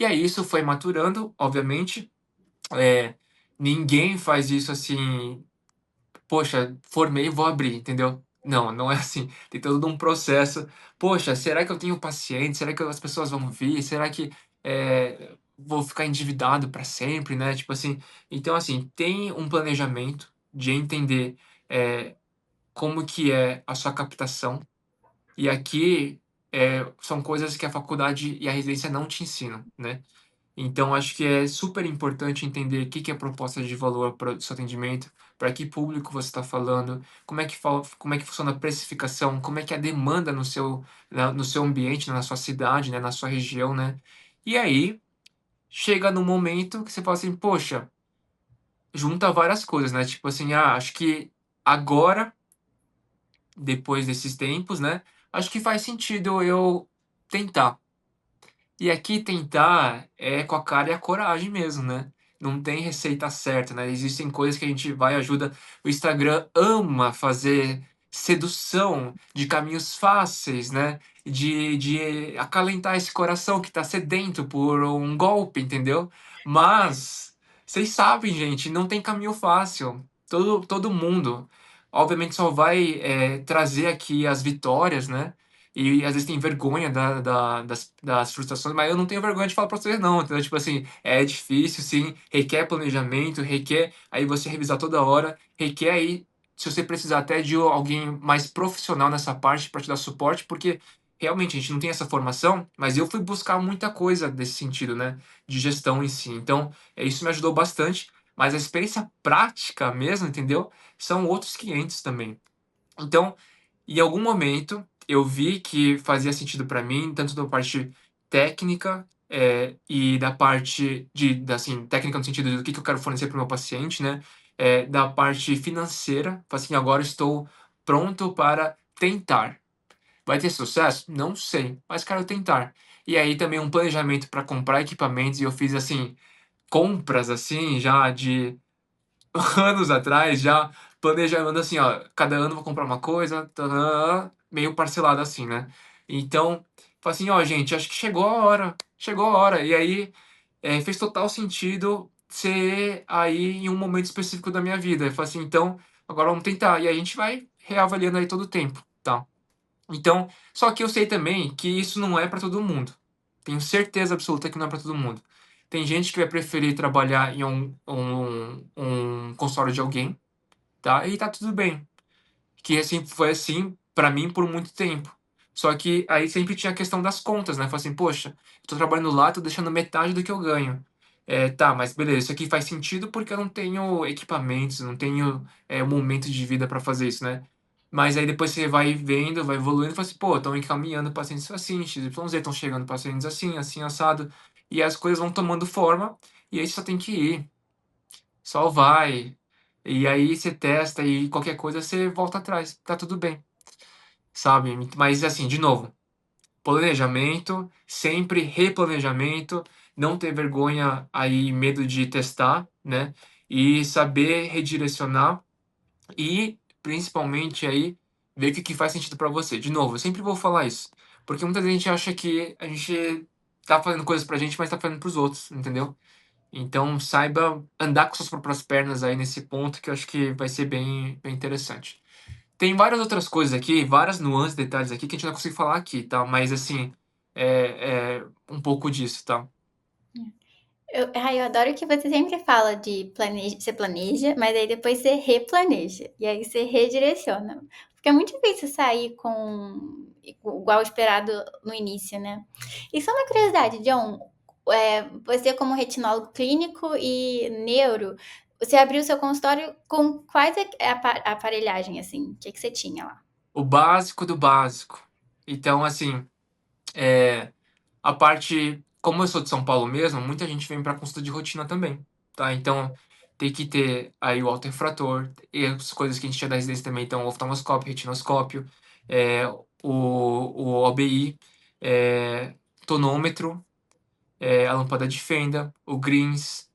E aí isso foi maturando, obviamente. É, ninguém faz isso assim, poxa, formei, vou abrir, entendeu? Não, não é assim. Tem todo um processo. Poxa, será que eu tenho paciente? Será que as pessoas vão vir? Será que vou ficar endividado para sempre, né? Tipo assim. Então, assim, tem um planejamento de entender eh, como que é a sua captação. E aqui são coisas que a faculdade e a residência não te ensinam, né? Então acho que é super importante entender o que que é proposta de valor para o seu atendimento, para que público você está falando, como é que funciona a precificação, como é que é a demanda no seu ambiente, né, na sua cidade, né, na sua região, né. E aí, chega no momento que você fala assim: "Poxa", junta várias coisas, né, tipo assim: "Ah, acho que agora, depois desses tempos, né, acho que faz sentido eu tentar". E aqui tentar é com a cara e a coragem mesmo, né. Não tem receita certa, né, existem coisas que a gente vai e ajuda. O Instagram ama fazer sedução de caminhos fáceis, né, de acalentar esse coração que tá sedento por um golpe, entendeu. Mas, vocês sabem gente, não tem caminho fácil. Todo mundo, obviamente só vai, trazer aqui as vitórias, né, e às vezes tem vergonha das frustrações, mas eu não tenho vergonha de falar pra vocês não, entendeu? Tipo assim, é difícil sim, requer planejamento, requer aí você revisar toda hora, requer aí, se você precisar até de alguém mais profissional nessa parte para te dar suporte, porque realmente a gente não tem essa formação, mas eu fui buscar muita coisa desse sentido, né, de gestão em si. Então, isso me ajudou bastante, mas a experiência prática mesmo, entendeu? São outros 500 também. Então, em algum momento, eu vi que fazia sentido para mim, tanto da parte técnica, e da parte assim, técnica no sentido do que eu quero fornecer para o meu paciente, né, da parte financeira, falei assim: "Agora estou pronto para tentar". Vai ter sucesso? Não sei, mas quero tentar. E aí também um planejamento para comprar equipamentos e eu fiz, assim, compras, assim, já de anos atrás, já planejando assim, ó, cada ano vou comprar uma coisa, tã meio parcelado assim, né. Então, falei assim: "Ó gente, acho que chegou a hora, chegou a hora". E aí, fez total sentido ser aí em um momento específico da minha vida. Eu falei assim: "Então, agora vamos tentar". E aí a gente vai reavaliando aí todo o tempo, tá. Então, só que eu sei também que isso não é para todo mundo. Tenho certeza absoluta que não é para todo mundo. Tem gente que vai preferir trabalhar em um consultório de alguém, tá, e tá tudo bem. Que assim foi assim para mim por muito tempo. Só que aí sempre tinha a questão das contas, né, falei assim: "Poxa, eu tô trabalhando lá, tô deixando metade do que eu ganho. Tá, mas beleza, isso aqui faz sentido porque eu não tenho equipamentos, não tenho, um momento de vida para fazer isso, né". Mas aí depois você vai vendo, vai evoluindo e fala assim: "Pô, estão encaminhando pacientes assim, XYZ, estão chegando pacientes assim, assim, assado", e as coisas vão tomando forma, e aí você só tem que ir. Só vai. E aí você testa e qualquer coisa você volta atrás, tá tudo bem, sabe. Mas assim, de novo, planejamento, sempre replanejamento, não ter vergonha aí, medo de testar, né, e saber redirecionar e principalmente aí, ver o que que faz sentido pra você. De novo, eu sempre vou falar isso, porque muita gente acha que a gente tá fazendo coisas pra gente, mas tá fazendo para os outros, entendeu. Então saiba andar com suas próprias pernas aí nesse ponto que eu acho que vai ser bem interessante. Tem várias outras coisas aqui, várias nuances, detalhes aqui que a gente não vai conseguir falar aqui, tá, mas assim, um pouco disso, tá. Eu adoro que você sempre fala de você planeja, mas aí depois você replaneja, e aí você redireciona. Porque é muito difícil sair com igual esperado no início, né. E só uma curiosidade, John, você como retinólogo clínico e neuro, você abriu seu consultório com quais aparelhagem, assim? O que que você tinha lá? O básico do básico. Então assim, a parte como eu sou de São Paulo mesmo, muita gente vem para consulta de rotina também, tá. Então, tem que ter aí o autoinfrator e as coisas que a gente tinha da residência também, então oftalmoscópio, retinoscópio, o OBI, tonômetro, a lâmpada de fenda, o Greens,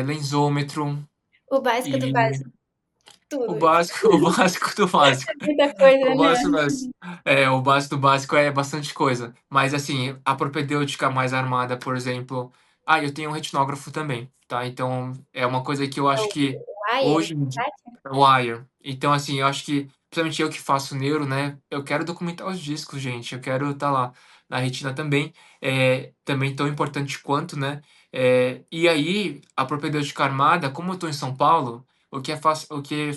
lensômetro O básico do e básico, tudo. o básico o básico do básico. Muita coisa, O né? básico o básico do básico é bastante coisa. Mas, assim, a propedêutica mais armada, por exemplo eu tenho um retinógrafo também, tá. Então, é uma coisa que eu É acho o que wire? hoje em di wire. Então, assim, eu acho que, principalmente eu que faço neuro, né, eu quero documentar os discos, gente, eu quero estar lá na retina também, também tão importante quanto, né. E aí, a propedêutica armada, como eu estou em São Paulo, o que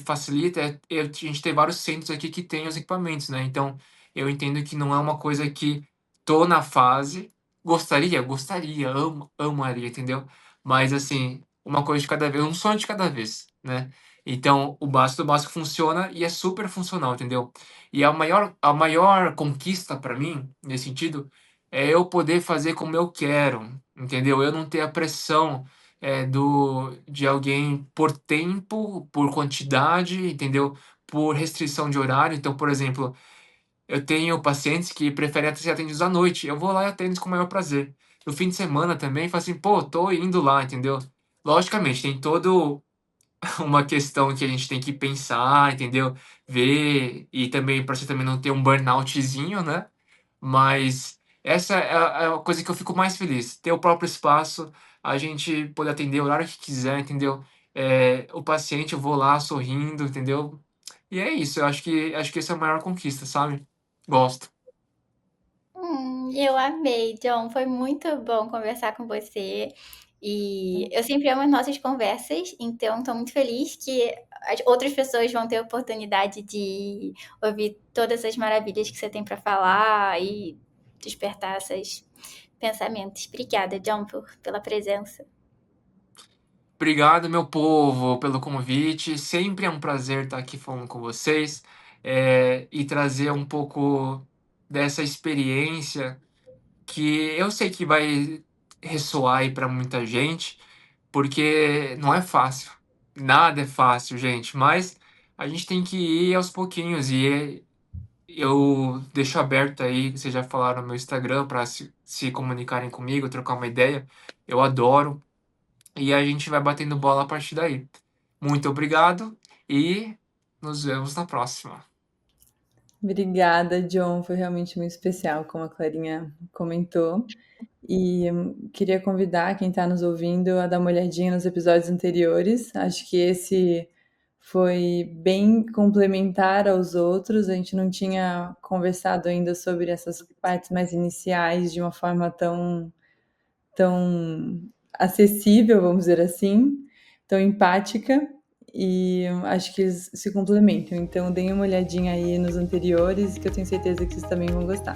facilita a gente ter vários centros aqui que tem os equipamentos, né, então eu entendo que não é uma coisa que tô na fase, Gostaria? Gostaria, amaria, entendeu? Mas assim, uma coisa de cada vez, um sonho de cada vez, né? Então, o básico do básico funciona e é super funcional, entendeu? E a maior conquista para mim, nesse sentido, é eu poder fazer como eu quero, entendeu? Eu não ter a pressão de alguém por tempo, por quantidade, entendeu? Por restrição de horário. Então, por exemplo, eu tenho pacientes que preferem ser atendidos à noite. Eu vou lá e atendo com o maior prazer. No fim de semana também, falo assim, pô, tô indo lá, entendeu? Logicamente, tem todo uma questão que a gente tem que pensar, entendeu? Ver, e também para você também não ter um burnoutzinho, né? Mas essa é a coisa que eu fico mais feliz, ter o próprio espaço, a gente poder atender o horário que quiser, entendeu? O paciente, eu vou lá sorrindo, entendeu? E é isso, eu acho que essa é a maior conquista, sabe? Gosto. Eu amei, John. Foi muito bom conversar com você. E eu sempre amo as nossas conversas, então estou muito feliz que as outras pessoas vão ter a oportunidade de ouvir todas as maravilhas que você tem para falar e despertar esses pensamentos. Obrigada, John, pela presença. Obrigado, meu povo, pelo convite. Sempre é um prazer estar aqui falando com vocês, e trazer um pouco dessa experiência que eu sei que vai ressoar aí para muita gente, porque não é fácil. Nada é fácil, gente, mas a gente tem que ir aos pouquinhos e eu deixo aberto aí, vocês já falaram no meu Instagram para se comunicarem comigo, trocar uma ideia. Eu adoro e a gente vai batendo bola a partir daí. Muito obrigado e nos vemos na próxima. Obrigada, John. Foi realmente muito especial, como a Clarinha comentou. E queria convidar quem está nos ouvindo a dar uma olhadinha nos episódios anteriores. Acho que esse foi bem complementar aos outros. A gente não tinha conversado ainda sobre essas partes mais iniciais de uma forma tão acessível, vamos dizer assim, tão empática. E acho que eles se complementam. Então, deem uma olhadinha aí nos anteriores, que eu tenho certeza que vocês também vão gostar.